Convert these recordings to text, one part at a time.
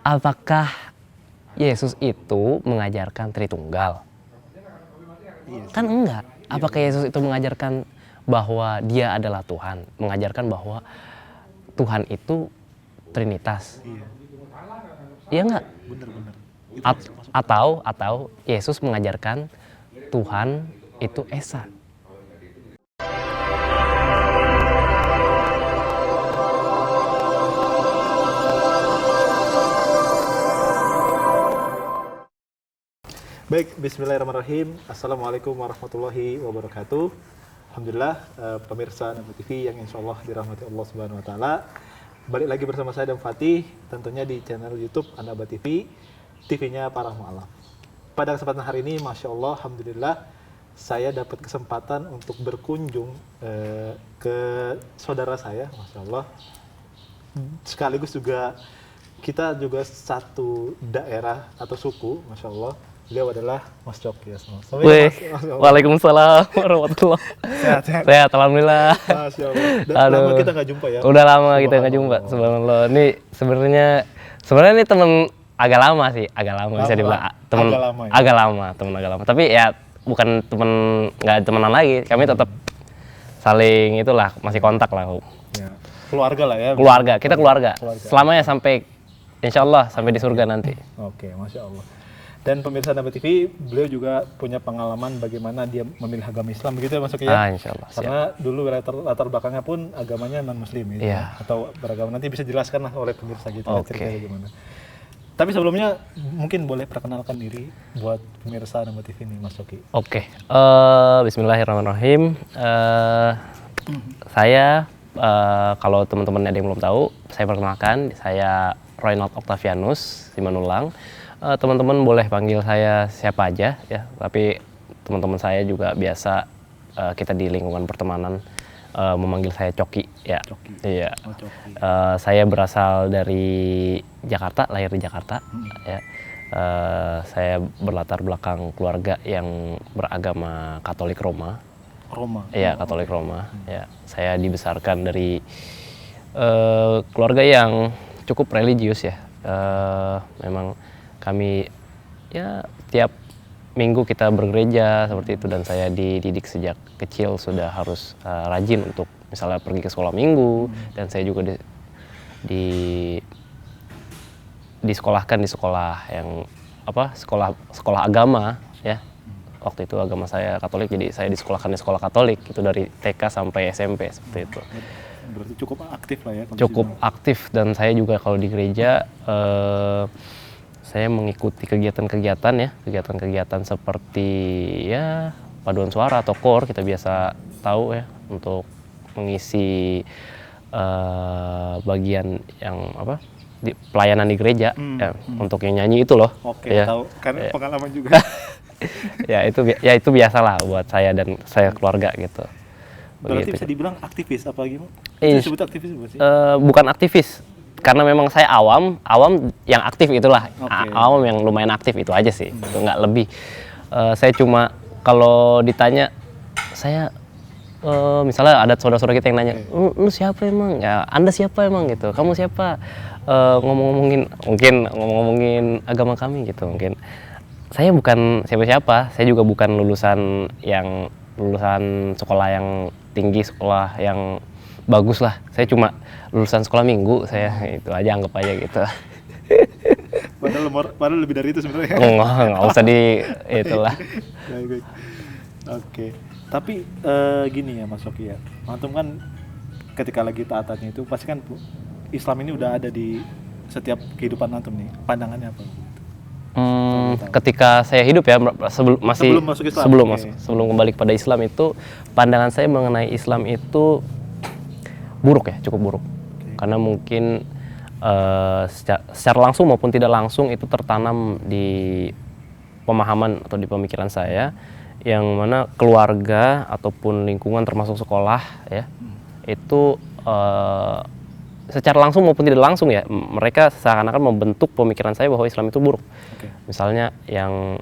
apakah Yesus itu mengajarkan Tritunggal? Kan enggak. Apakah Yesus itu mengajarkan bahwa dia adalah Tuhan? Mengajarkan bahwa Tuhan itu Trinitas? Iya enggak? Bener-bener. Atau Yesus mengajarkan Tuhan itu Esa? Baik, bismillahirrahmanirrahim. Assalamualaikum warahmatullahi wabarakatuh. Alhamdulillah, pemirsa Naba TV yang insya Allah dirahmati Allah Subhanahu Wa Taala. Balik lagi bersama saya dan Fatih, tentunya di channel YouTube Naba TV, TV-nya para mu'alaf. Pada kesempatan hari ini, masya Allah, alhamdulillah, saya dapat kesempatan untuk berkunjung ke saudara saya, masya Allah. Sekaligus juga kita juga satu daerah atau suku, masya Allah. Beliau adalah Mas Coki. Waalaikumsalam warahmatullahi wabarakatuh. Sehat, alhamdulillah. Masya Allah. Lama kita nggak jumpa ya? Udah lama kita nggak jumpa. Subhanallah. Ini sebenarnya ini teman agak lama sih, bisa dibilang teman agak lama. Tapi ya bukan teman, nggak temenan lagi. Kami tetap saling itulah, masih kontak lah. Ya. Keluarga lah ya. Kita keluarga. Selamanya sampai insya Allah sampai di surga nanti. Oke, masya Allah. Dan pemirsa Naba TV, beliau juga punya pengalaman bagaimana dia memilih agama Islam, begitu ya Mas Oki ya? Insya Allah. Karena dulu latar belakangnya pun agamanya non-muslim gitu, atau beragama, nanti bisa dijelaskan lah oleh pemirsa gitu, ceritanya gimana. Tapi sebelumnya mungkin boleh perkenalkan diri buat pemirsa Naba TV nih Mas Oki. Oke. Bismillahirrahmanirrahim. Saya kalau teman-teman ada yang belum tahu, saya perkenalkan, saya Roynald Octavianus Simanulang. Teman-teman boleh panggil saya siapa aja ya, tapi teman-teman saya juga biasa kita di lingkungan pertemanan memanggil saya Coki ya. Coki. Iya. Oh, Coki. Saya berasal dari Jakarta, lahir di Jakarta ya. Saya berlatar belakang keluarga yang beragama Katolik Roma. Iya, Katolik Roma. Ya, saya dibesarkan dari keluarga yang cukup religius ya. Memang kami ya tiap minggu kita bergereja seperti itu, dan saya dididik sejak kecil sudah harus rajin untuk misalnya pergi ke sekolah minggu, dan saya juga disekolahkan di sekolah yang sekolah agama ya. Waktu itu agama saya Katolik, jadi saya disekolahkan di sekolah Katolik itu dari TK sampai SMP seperti itu. Berarti cukup aktif lah ya. Cukup aktif, dan saya juga kalau di gereja saya mengikuti kegiatan seperti ya paduan suara atau KOR, kita biasa tahu ya, untuk mengisi bagian yang di pelayanan di gereja untuk yang nyanyi itu loh. Oke, ya. Tahu karena pengalaman juga. ya itu biasalah buat saya dan saya keluarga gitu. Berarti begitu. bisa dibilang aktivis apa gimana? Disebut aktivis bukan sih? Bukan aktivis, karena memang saya awam yang aktif itulah. Awam yang lumayan aktif itu aja sih, itu nggak lebih. Saya cuma kalau ditanya, saya misalnya ada saudara-saudara kita yang nanya, lu siapa emang? Ya, Anda siapa emang gitu? Kamu siapa? Ngomongin agama kami gitu mungkin. Saya bukan siapa-siapa, saya juga bukan lulusan sekolah yang tinggi, sekolah yang bagus lah. Saya cuma lulusan sekolah minggu, saya itu aja, anggap aja gitu. Padahal lebih dari itu sebenarnya. Nggak usah itulah. Baik. Oke. Tapi gini ya Mas Oki ya, antum kan ketika lagi taatannya itu pasti kan Islam ini udah ada di setiap kehidupan antum nih. Pandangannya apa? Ketika saya hidup ya, sebelum kembali kepada Islam itu, pandangan saya mengenai Islam itu buruk ya, cukup buruk. Karena mungkin secara langsung maupun tidak langsung itu tertanam di pemahaman atau di pemikiran saya, yang mana keluarga ataupun lingkungan termasuk sekolah ya, itu secara langsung maupun tidak langsung ya, mereka seakan-akan membentuk pemikiran saya bahwa Islam itu buruk. Misalnya yang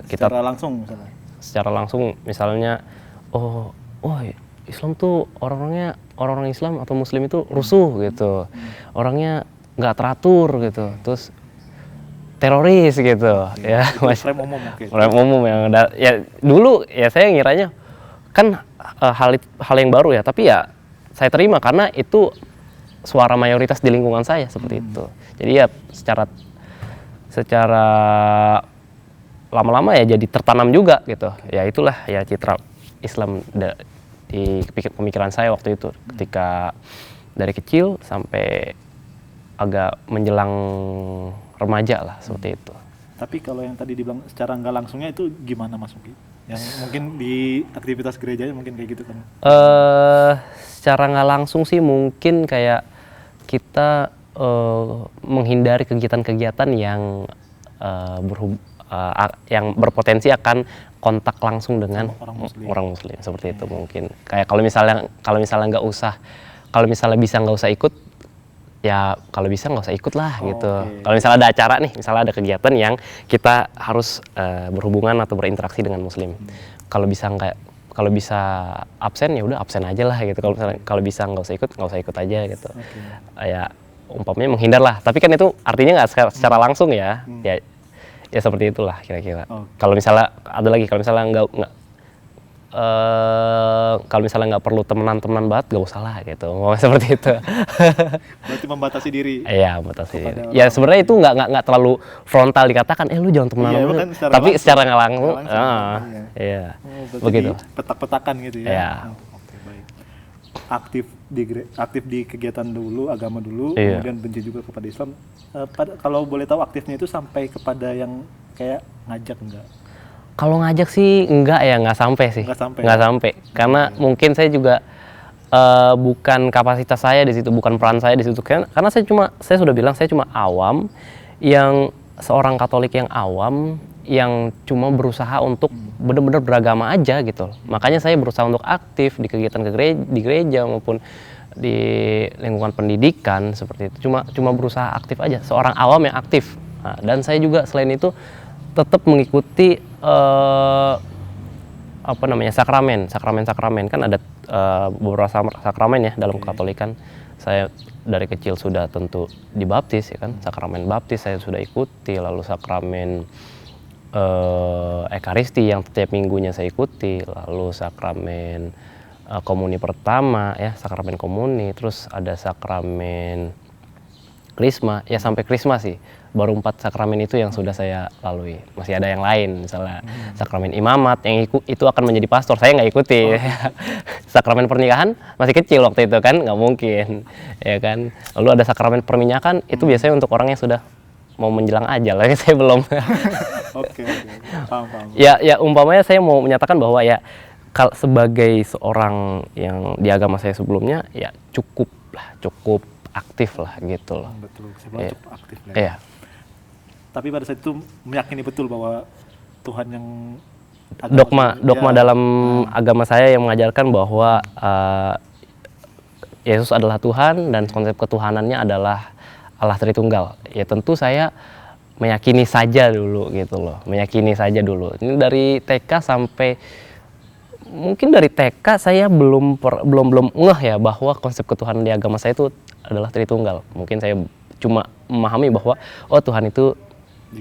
kita secara langsung misalnya, Islam tuh orang-orang Islam atau Muslim itu rusuh gitu, orangnya nggak teratur gitu, terus teroris gitu, ya Frame umum. orang umum yang ya dulu ya saya ngiranya kan hal yang baru ya, tapi ya saya terima karena itu suara mayoritas di lingkungan saya seperti itu. Jadi ya secara lama-lama ya jadi tertanam juga gitu. Ya itulah ya citra Islam di pemikiran saya waktu itu ketika dari kecil sampai agak menjelang remaja lah seperti itu. Tapi kalau yang tadi dibilang secara nggak langsungnya itu gimana Mas Uki? Yang mungkin di aktivitas gerejanya mungkin kayak gitu kan? Secara nggak langsung sih mungkin kayak kita menghindari kegiatan-kegiatan yang yang berpotensi akan kontak langsung dengan orang muslim seperti itu mungkin. Kayak kalau misalnya nggak usah, kalau misalnya bisa nggak usah ikut, ya kalau bisa nggak usah ikut lah gitu. Kalau misalnya ada acara nih, misalnya ada kegiatan yang kita harus berhubungan atau berinteraksi dengan muslim. Kalau bisa absen ya udah absen aja lah gitu. Kalau bisa nggak usah ikut aja gitu. Ya umpamanya menghindar lah. Tapi kan itu artinya nggak secara langsung ya. Ya seperti itulah kira-kira. Kalau misalnya ada lagi, kalau misalnya nggak perlu temenan banget, nggak usah lah gitu, mau seperti itu. Berarti membatasi diri. Iya, membatasi diri. Ya sebenarnya itu nggak terlalu frontal dikatakan, lu jangan temenan sama dia. Tapi secara nggak langsung, iya. Begitu. Petak-petakan gitu ya. Iya. Oke, baik. Aktif di kegiatan dulu, agama dulu, iya. Kemudian benci juga kepada Islam. Kalau boleh tahu aktifnya itu sampai kepada yang kayak ngajak enggak? Kalau ngajak sih nggak sampai sih. Nggak sampai. Karena mungkin saya juga bukan kapasitas saya di situ, bukan peran saya di situ. Karena saya sudah bilang saya cuma awam, yang seorang Katolik yang awam, yang cuma berusaha untuk benar-benar beragama aja gitu. Makanya saya berusaha untuk aktif di kegiatan di gereja maupun di lingkungan pendidikan seperti itu. Cuma berusaha aktif aja, seorang awam yang aktif. Nah, dan saya juga selain itu tetap mengikuti sakramen kan ada beberapa sakramen ya dalam Katolikan. Saya dari kecil sudah tentu dibaptis ya kan, sakramen baptis saya sudah ikuti, lalu sakramen Ekaristi yang setiap minggunya saya ikuti, lalu sakramen komuni pertama ya, sakramen komuni, terus ada sakramen Krisma, ya sampai Krisma sih. Baru 4 sakramen itu yang sudah saya lalui. Masih ada yang lain, misalnya sakramen imamat yang itu akan menjadi pastor, saya nggak ikuti. Sakramen pernikahan masih kecil waktu itu kan, nggak mungkin, ya kan. Lalu ada sakramen perminyakan, itu biasanya untuk orang yang sudah mau menjelang ajal, ya saya belum. Oke. Paham. Ya umpamanya saya mau menyatakan bahwa ya sebagai seorang yang di agama saya sebelumnya, ya cukup aktif lah gitu loh. Betul, ya. Cukup aktif lah. Iya. Tapi pada saat itu meyakini betul bahwa Tuhan yang dogma dalam agama saya yang mengajarkan bahwa Yesus adalah Tuhan dan konsep ketuhanannya adalah Allah Tritunggal. Ya tentu saya meyakini saja dulu gitu loh. Ini dari TK sampai mungkin dari TK saya belum ngeh ya bahwa konsep ketuhanan di agama saya itu adalah Tritunggal. Mungkin saya cuma memahami bahwa Tuhan itu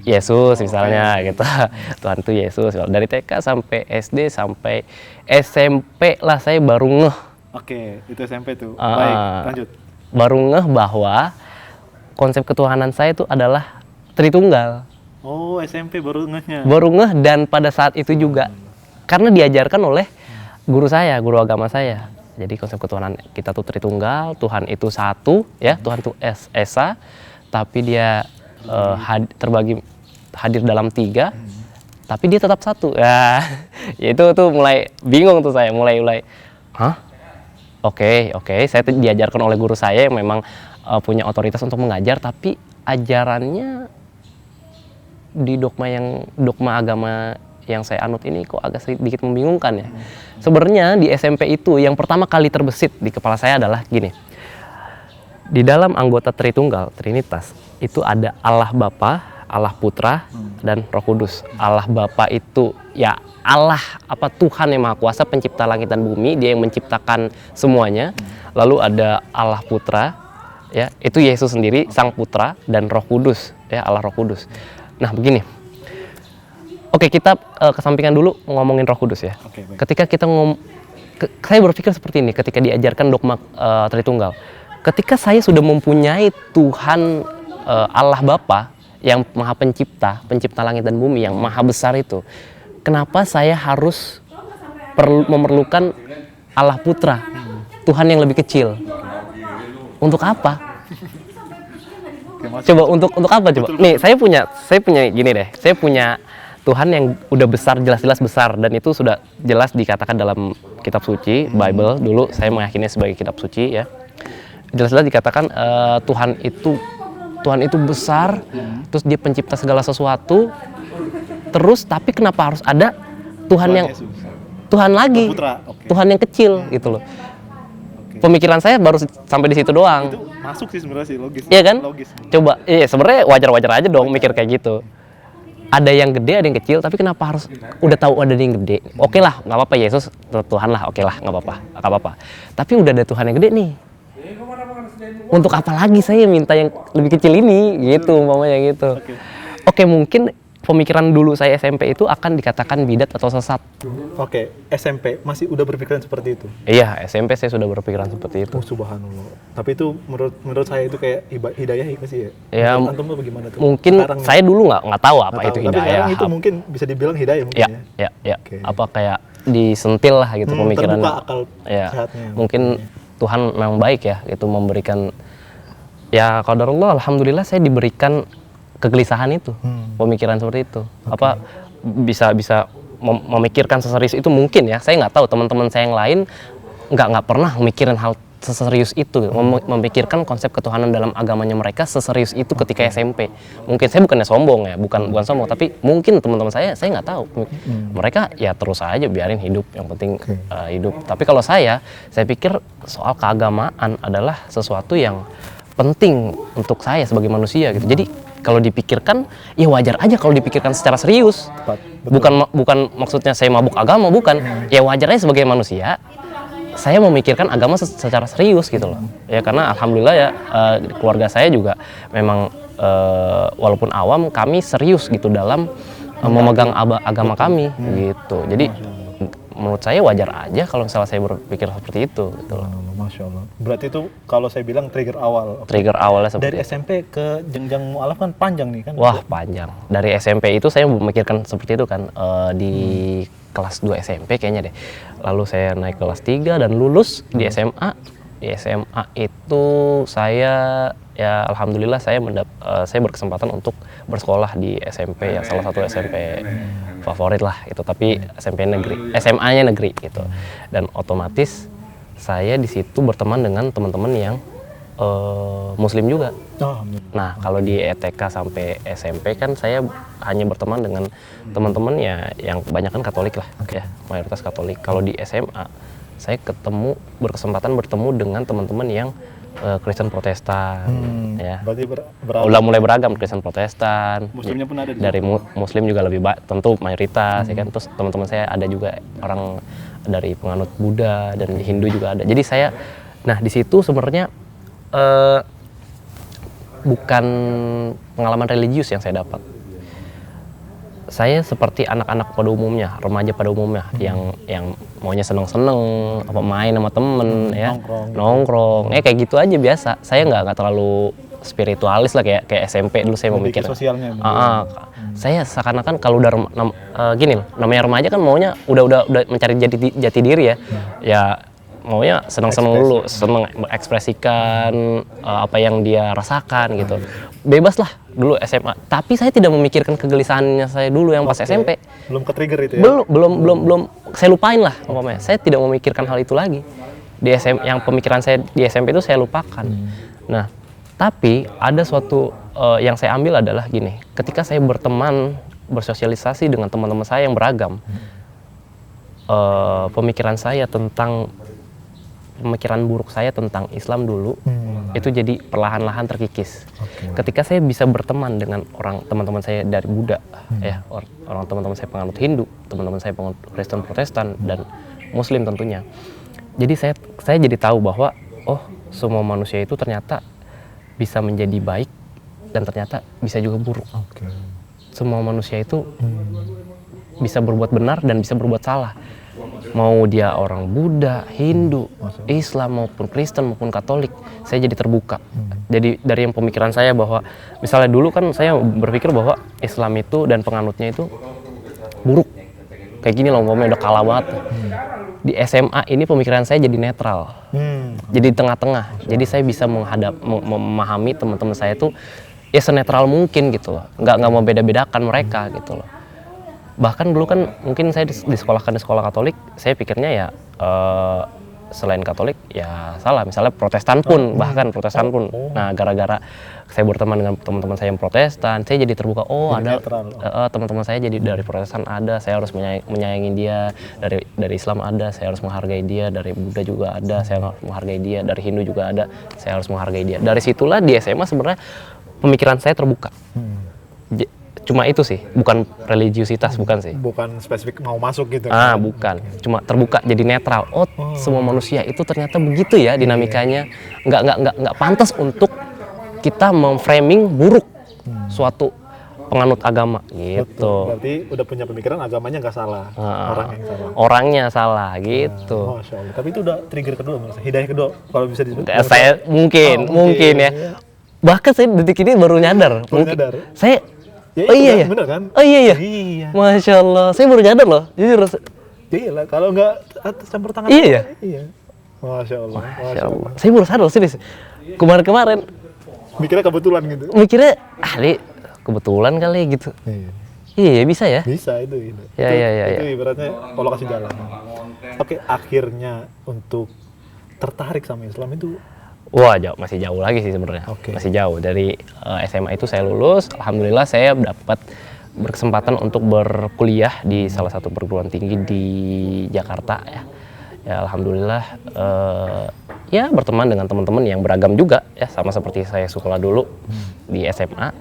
Yesus misalnya gitu. Tuhan itu Yesus. Dari TK sampai SD sampai SMP lah saya baru ngeh. Oke, itu SMP tuh. Baik, lanjut. Baru ngeh bahwa konsep ketuhanan saya itu adalah Tritunggal. Oh, SMP baru ngehnya. Baru ngeh, dan pada saat itu juga karena diajarkan oleh guru agama saya. Jadi konsep ketuhanan kita tuh Tritunggal, Tuhan itu satu ya, Tuhan itu Esa, tapi dia hadir dalam 3, tapi dia tetap satu. Ya, itu tuh mulai bingung tuh saya, mulai Oke, saya diajarkan oleh guru saya yang memang punya otoritas untuk mengajar, tapi ajarannya di dogma agama yang saya anut ini kok agak sedikit membingungkan ya. Sebenarnya di SMP itu yang pertama kali terbesit di kepala saya adalah gini. Di dalam anggota Tritunggal, Trinitas, itu ada Allah Bapa, Allah Putra, dan Roh Kudus. Allah Bapa itu ya Allah, Tuhan yang Maha Kuasa, pencipta langit dan bumi, dia yang menciptakan semuanya. Lalu ada Allah Putra, ya, itu Yesus sendiri, Sang Putra dan Roh Kudus, ya, Allah Roh Kudus. Nah, begini. Oke, kita kesampingkan dulu ngomongin Roh Kudus ya. Ketika kita saya berpikir seperti ini ketika diajarkan dogma Tritunggal. Ketika saya sudah mempunyai Tuhan Allah Bapa yang Maha Pencipta, pencipta langit dan bumi yang maha besar itu, kenapa saya harus memerlukan Allah Putra, Tuhan yang lebih kecil? Untuk apa? Coba untuk apa coba? Nih, saya punya gini deh. Saya punya Tuhan yang udah besar, jelas-jelas besar, dan itu sudah jelas dikatakan dalam kitab suci, Bible. Dulu saya meyakini sebagai kitab suci ya. Jelas-jelas dikatakan Tuhan itu besar, terus dia pencipta segala sesuatu. Terus tapi kenapa harus ada Tuhan yang Yesus. Tuhan lagi, Tuhan yang kecil gitu loh. Pemikiran saya baru sampai di situ doang. Itu masuk sih sebenarnya sih, logis. Iya kan? Logis. Coba, sebenarnya wajar-wajar aja dong mikir kayak gitu. Ada yang gede, ada yang kecil, tapi kenapa harus udah tahu ada yang gede? Oke lah, nggak apa-apa, Yesus Tuhan lah, oke lah, nggak apa-apa. Tapi udah ada Tuhan yang gede nih. Untuk apa lagi saya minta yang lebih kecil ini, gitu, umpamanya gitu. Oke, mungkin pemikiran dulu saya SMP itu akan dikatakan bidat atau sesat. Oke, SMP masih udah berpikiran seperti itu? Iya, SMP saya sudah berpikiran seperti itu. Oh, subhanallah. Tapi itu menurut saya itu kayak hidayah sih ya? Ya, antum tuh bagaimana tuh? Mungkin Sekarang saya dulu nggak tahu apa itu Tapi hidayah. sekarang itu mungkin bisa dibilang hidayah mungkin ya? Ya. Oke. Apa kayak disentil lah gitu pemikiran. Terbuka akal ya, sehatnya. mungkin Tuhan memang baik ya, itu memberikan, ya qadarullah, alhamdulillah saya diberikan kegelisahan itu, pemikiran seperti itu. Apa bisa memikirkan seserius itu mungkin ya. Saya nggak tahu, teman-teman saya yang lain nggak pernah memikirin hal seserius itu, memikirkan konsep ketuhanan dalam agamanya mereka seserius itu ketika SMP. Mungkin saya bukannya sombong ya, bukan sombong, tapi mungkin teman-teman saya nggak tahu. Mereka ya terus aja biarin hidup, yang penting hidup. Tapi kalau saya pikir soal keagamaan adalah sesuatu yang penting untuk saya sebagai manusia gitu. Jadi kalau dipikirkan, ya wajar aja kalau dipikirkan secara serius. Bukan maksudnya saya mabuk agama, bukan. Ya wajar aja sebagai manusia saya memikirkan agama secara serius gitu loh. Ya karena alhamdulillah ya keluarga saya juga memang walaupun awam, kami serius gitu dalam memegang agama kami gitu. Jadi menurut saya wajar aja kalau misalnya saya berpikir seperti itu gitu loh. Masya Allah. Berarti itu kalau saya bilang trigger awal. Trigger awalnya seperti dari SMP ke jenjang mu'alaf kan panjang nih kan? Wah, panjang. Dari SMP itu saya memikirkan seperti itu kan, di kelas 2 SMP kayaknya deh. Lalu saya naik kelas 3 dan lulus di SMA. Di SMA itu saya ya alhamdulillah saya berkesempatan untuk bersekolah di SMP ya, salah satu SMP favorit lah itu, tapi SMP negeri, SMA-nya negeri gitu. Dan otomatis saya di situ berteman dengan teman-teman yang Muslim juga. Nah, kalau di ETK sampai SMP kan saya hanya berteman dengan teman-teman ya yang kebanyakan Katolik lah, ya, mayoritas Katolik. Kalau di SMA saya berkesempatan bertemu dengan teman-teman yang Kristen Protestan, ya. Berarti udah mulai beragam, Kristen Protestan. Muslimnya pun ada. Dari Muslim juga lebih tentu mayoritas, ya kan. Terus teman-teman saya ada juga orang dari penganut Buddha dan Hindu juga ada. Jadi saya, nah di situ sebenarnya bukan pengalaman religius yang saya dapat. Saya seperti anak-anak pada umumnya, remaja pada umumnya, yang maunya seneng-seneng, apa main sama temen, ya, nongkrong, kayak gitu aja biasa. Saya nggak terlalu spiritualis lah kayak SMP dulu saya memikir. Sosialnya. Saya seakan-akan kalau udah gini loh, namanya remaja kan maunya udah mencari jati diri ya, ya maunya seneng-seneng dulu, seneng mengekspresikan apa yang dia rasakan gitu. Bebas lah dulu SMA. Tapi saya tidak memikirkan kegelisahannya saya dulu yang pas SMP. Belum ke trigger itu ya? Belum. Saya lupain lah umpamanya. Saya tidak memikirkan hal itu lagi. Di yang pemikiran saya di SMP itu saya lupakan. Nah, tapi ada suatu yang saya ambil adalah gini. Ketika saya berteman, bersosialisasi dengan teman-teman saya yang beragam, pemikiran buruk saya tentang Islam dulu itu jadi perlahan-lahan terkikis. Ketika saya bisa berteman dengan teman-teman saya dari Buddha, ya, orang teman-teman saya penganut Hindu, teman-teman saya penganut Kristen Protestan dan Muslim tentunya. Jadi saya jadi tahu bahwa semua manusia itu ternyata bisa menjadi baik dan ternyata bisa juga buruk. Semua manusia itu bisa berbuat benar dan bisa berbuat salah. Mau dia orang Buddha, Hindu, Islam maupun Kristen maupun Katolik, saya jadi terbuka. Jadi dari yang pemikiran saya bahwa misalnya dulu kan saya berpikir bahwa Islam itu dan penganutnya itu buruk. Kayak gini loh, umpamanya udah kalah banget. Di SMA ini pemikiran saya jadi netral. Jadi tengah-tengah. Jadi saya bisa memahami teman-teman saya itu ya senetral mungkin gitu loh. Nggak mau beda-bedakan mereka gitu loh. Bahkan dulu kan mungkin saya disekolahkan di sekolah Katolik, saya pikirnya ya selain Katolik ya salah, misalnya Protestan pun, bahkan Protestan pun. Nah, gara-gara saya berteman dengan teman-teman saya yang Protestan, saya jadi terbuka, ada teman-teman saya jadi dari Protestan ada, saya harus menyayangi dia, dari Islam ada, saya harus menghargai dia, dari Buddha juga ada, saya harus menghargai dia, dari Hindu juga ada, saya harus menghargai dia. Dari situlah di SMA sebenarnya pemikiran saya terbuka. Cuma itu sih, bukan religiusitas, bukan sih. Bukan spesifik mau masuk gitu. Bukan. Cuma terbuka, jadi netral. Semua manusia itu ternyata begitu ya dinamikanya. Nggak pantas untuk kita memframing buruk suatu penganut agama gitu. Betul. Berarti udah punya pemikiran agamanya nggak salah, orang yang salah. Orangnya salah gitu. Masya Allah. Tapi itu udah trigger kedua, hidayah kedua kalau bisa disebut. Saya mungkin ya. Bahkan saya detik ini baru nyadar. Saya iya. Bener kan? Iya. Masya Allah, saya baru nyadar loh. Jujur. Iya lah, kalau nggak campur tangan. Iya. Masya Allah. Saya baru sadar sih. Kemarin. Mikirnya kebetulan gitu. Mikirnya, kebetulan kali gitu. Iya, bisa ya? Bisa itu. Ya. Itu ibaratnya Allah kasih jalan. Oke, akhirnya untuk tertarik sama Islam itu. Wah, masih jauh lagi sih sebenarnya. Masih jauh. Dari SMA itu saya lulus, alhamdulillah saya dapat berkesempatan untuk berkuliah di salah satu perguruan tinggi di Jakarta ya. Ya alhamdulillah ya berteman dengan teman-teman yang beragam juga ya, sama seperti saya sekolah dulu di SMA.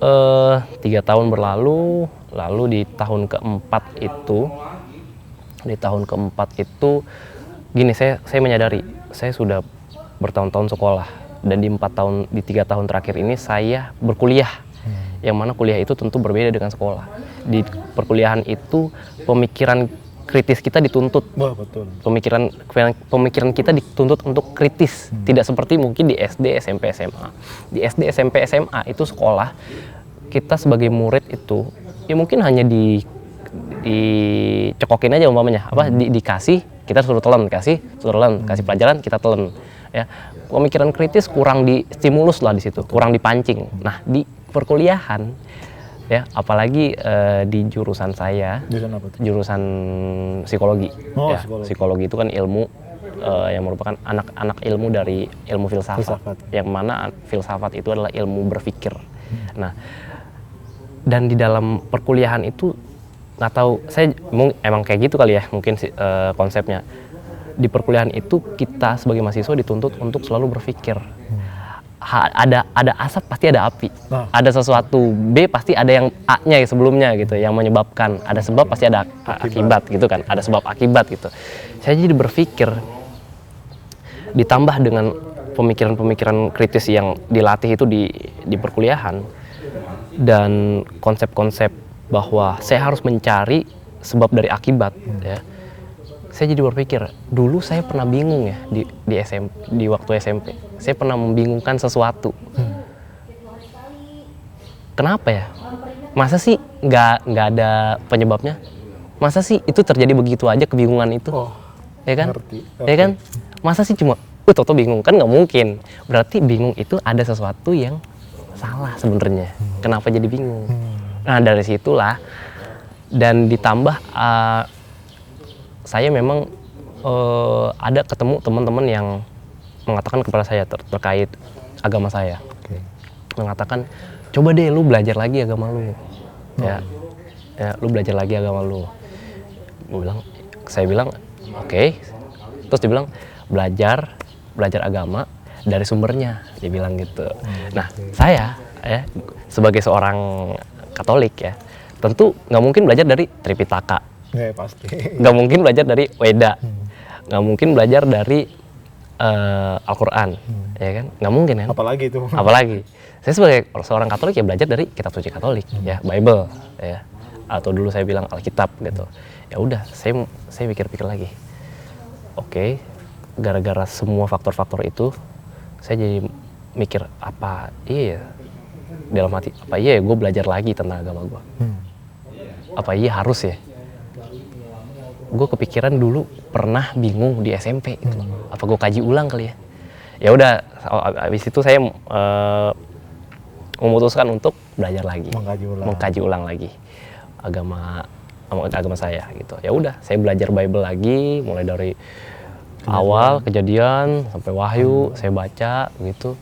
3 tahun berlalu, lalu di tahun keempat itu gini, saya menyadari saya sudah bertahun-tahun sekolah, dan di 3 tahun terakhir ini saya berkuliah, yang mana kuliah itu tentu berbeda dengan sekolah. Di perkuliahan itu pemikiran kritis kita dituntut. Betul. Pemikiran kita dituntut untuk kritis, tidak seperti mungkin di SD, SMP, SMA. Di SD, SMP, SMA itu sekolah kita sebagai murid itu ya mungkin hanya dicekokin aja umpamanya, dikasih, kita suruh telan, kasih pelajaran, kita telan. Ya, pemikiran kritis kurang distimulus lah di situ, kurang dipancing. Nah, di perkuliahan ya, apalagi di jurusan saya, jurusan psikologi. Psikologi itu kan ilmu yang merupakan anak ilmu dari ilmu filsafat. Yang mana filsafat itu adalah ilmu berpikir. Nah, dan di dalam perkuliahan itu nggak tahu, saya emang kayak gitu kali ya mungkin konsepnya. Di perkuliahan itu kita sebagai mahasiswa dituntut untuk selalu berpikir. Ada asap pasti ada api. Ada sesuatu B pasti ada yang A-nya sebelumnya gitu, yang menyebabkan. Ada sebab pasti ada akibat gitu kan. Ada sebab akibat gitu. Saya jadi berpikir, ditambah dengan pemikiran-pemikiran kritis yang dilatih itu di perkuliahan, dan konsep-konsep bahwa saya harus mencari sebab dari akibat ya. Saya jadi berpikir, dulu saya pernah bingung ya di waktu SMP. Saya pernah membingungkan sesuatu. Kenapa ya? Masa sih nggak ada penyebabnya? Masa sih itu terjadi begitu aja, kebingungan itu? Ya kan? Ya kan? Masa sih cuma toto bingung? Kan nggak mungkin. Berarti bingung itu ada sesuatu yang salah sebenarnya. Kenapa jadi bingung? Nah, dari situlah, dan ditambah saya memang ada ketemu teman-teman yang mengatakan kepada saya terkait agama saya. Mengatakan, coba deh lu belajar lagi agama lu. Ya, lu belajar lagi agama lu. Saya bilang, oke. Terus dia bilang, belajar agama dari sumbernya, dia bilang gitu. Nah, saya ya sebagai seorang Katolik ya, tentu nggak mungkin belajar dari Tripitaka. Pasti. Nggak mungkin belajar dari Weda, nggak mungkin belajar dari Al-Quran, ya kan? Nggak mungkin kan? Apalagi itu. Apalagi saya sebagai seorang Katolik ya belajar dari kitab suci Katolik, ya Bible, ya. Atau dulu saya bilang Alkitab gitu. Ya udah, saya pikir-pikir lagi. Oke, gara-gara semua faktor-faktor itu, saya jadi mikir apa iya ya? Dalam hati apa iya ya gue belajar lagi tentang agama gue? Apa iya harus ya? Gue kepikiran dulu pernah bingung di SMP gitu. Apa gue kaji ulang kali ya? Ya udah, habis itu saya memutuskan untuk belajar lagi, mengkaji ulang lagi agama saya gitu. Ya udah, saya belajar Bible lagi mulai dari awal Kejadian sampai Wahyu, saya baca gitu.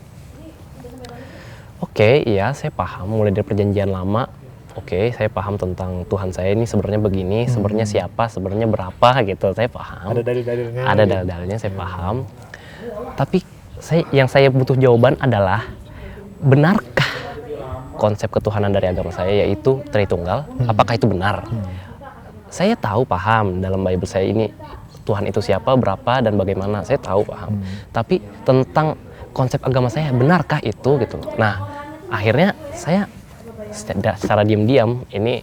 Oke, iya saya paham mulai dari Perjanjian Lama. Oke, saya paham tentang Tuhan saya ini sebenarnya begini, sebenarnya siapa, sebenarnya berapa gitu. Saya paham. Ada dalil-dalilnya. Ada dalil-dalilnya, saya paham. Tapi yang saya butuh jawaban adalah benarkah konsep ketuhanan dari agama saya yaitu Tritunggal? Apakah itu benar? Saya tahu paham dalam Bible saya ini Tuhan itu siapa, berapa dan bagaimana. Saya tahu paham. Tapi tentang konsep agama saya benarkah itu gitu. Nah, akhirnya saya secara diam-diam ini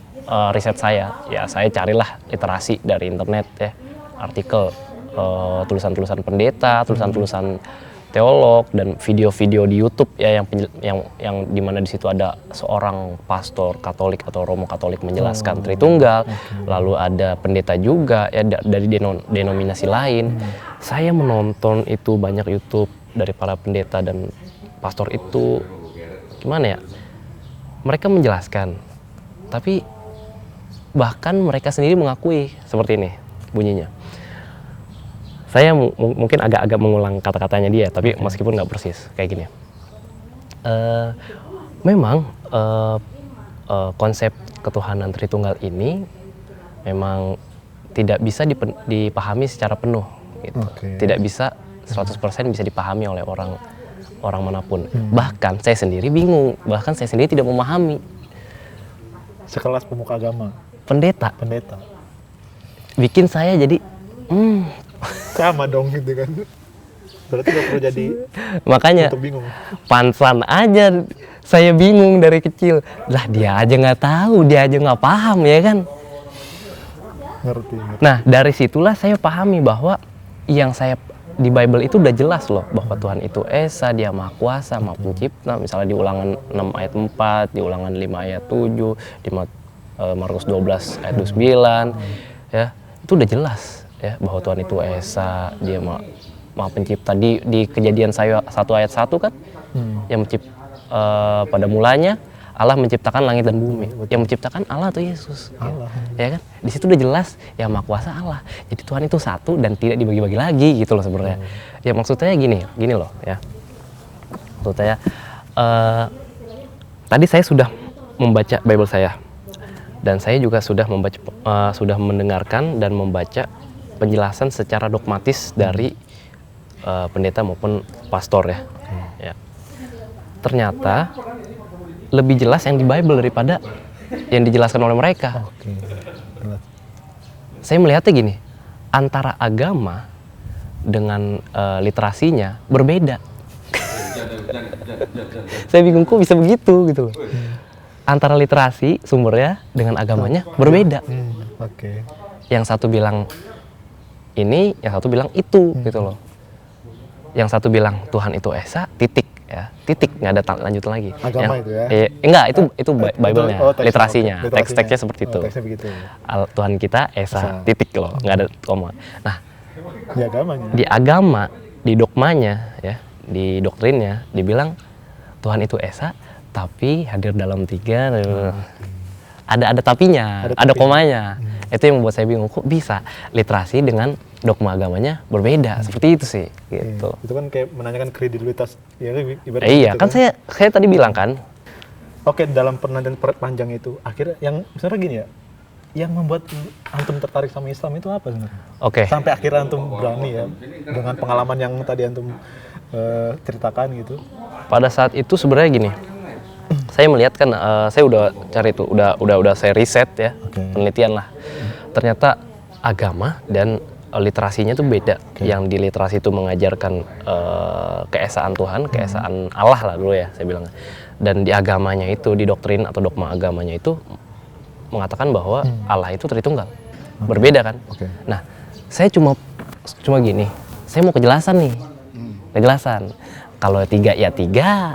riset saya, ya saya carilah literasi dari internet ya, artikel, tulisan-tulisan pendeta, tulisan-tulisan teolog dan video-video di YouTube ya yang dimana di situ ada seorang pastor Katolik atau Romo Katolik menjelaskan Tritunggal, lalu ada pendeta juga ya dari denominasi lain. Saya menonton itu banyak YouTube dari para pendeta dan pastor itu, gimana ya? Mereka menjelaskan, tapi bahkan mereka sendiri mengakui seperti ini bunyinya. Saya mungkin agak-agak mengulang kata-katanya dia, tapi meskipun nggak persis kayak gini. Memang konsep ketuhanan Tritunggal ini memang tidak bisa dipahami secara penuh, gitu. Tidak bisa 100% bisa dipahami oleh orang manapun. Bahkan saya sendiri bingung, bahkan saya sendiri tidak memahami. Sekelas pemuka agama, pendeta bikin saya jadi sama dong gitu kan. Berarti gak perlu jadi makanya bingung. Pansan aja saya bingung dari kecil lah, dia aja nggak tahu, dia aja nggak paham ya kan. Ngerti. Nah dari situlah saya pahami bahwa yang saya di Bible itu udah jelas loh bahwa Tuhan itu Esa, Dia Maha Kuasa, Maha Pencipta. Misalnya di Ulangan 6 ayat 4, di Ulangan 5 ayat 7, di Markus 12 ayat 29, ya itu udah jelas ya bahwa Tuhan itu Esa, Dia Maha Pencipta. Di Kejadian 1 ayat 1 kan, yang pada mulanya Allah menciptakan langit dan bumi. Yang menciptakan Allah atau Yesus. Allah. Ya kan? Di situ udah jelas Yang Maha Kuasa Allah. Jadi Tuhan itu satu dan tidak dibagi-bagi lagi gitu loh sebenarnya. Ya maksudnya gini loh ya. Maksud saya tadi saya sudah membaca Bible saya. Dan saya juga sudah mendengarkan dan membaca penjelasan secara dogmatis dari pendeta maupun pastor ya. Ya. Ternyata lebih jelas yang di Bible daripada yang dijelaskan oleh mereka. Saya melihatnya gini, antara agama dengan literasinya berbeda. Saya bingung kok bisa begitu gitu loh. Antara literasi sumbernya dengan agamanya berbeda. Yang satu bilang ini, yang satu bilang itu gitu loh. Yang satu bilang Tuhan itu Esa, titik. Ya, titik, nggak ada lanjut lagi. Agama itu ya? Enggak, itu Bible-nya, literasinya, teks-teksnya seperti itu. Teksnya begitu. Tuhan kita Esa, titik loh, nggak ada koma. Nah, di agamanya, di agama, di dogmanya, ya, di doktrinnya, dibilang Tuhan itu Esa, tapi hadir dalam 3. Ada tapinya, ada komanya. Itu yang membuat saya bingung, kok bisa literasi dengan dogma agamanya berbeda, seperti itu sih gitu. Itu kan kayak menanyakan kredibilitas ya, iya gitu kan saya tadi bilang kan. Oke, dalam penelitian panjang itu akhirnya yang sebenarnya gini ya, yang membuat antum tertarik sama Islam itu apa sebenarnya? Sampai akhirnya antum berani ya dengan pengalaman yang tadi antum ceritakan gitu. Pada saat itu sebenarnya gini, saya melihat kan, saya udah cari itu, udah saya riset ya, penelitian lah. Ternyata agama dan literasinya tuh beda. Yang di literasi itu mengajarkan keesaan Tuhan, keesaan Allah lah dulu ya saya bilang. Dan di agamanya itu, di doktrin atau dogma agamanya itu mengatakan bahwa Allah itu Tritunggal. Berbeda kan? Nah, saya cuma gini, saya mau kejelasan nih. Kejelasan. Kalau 3 ya 3.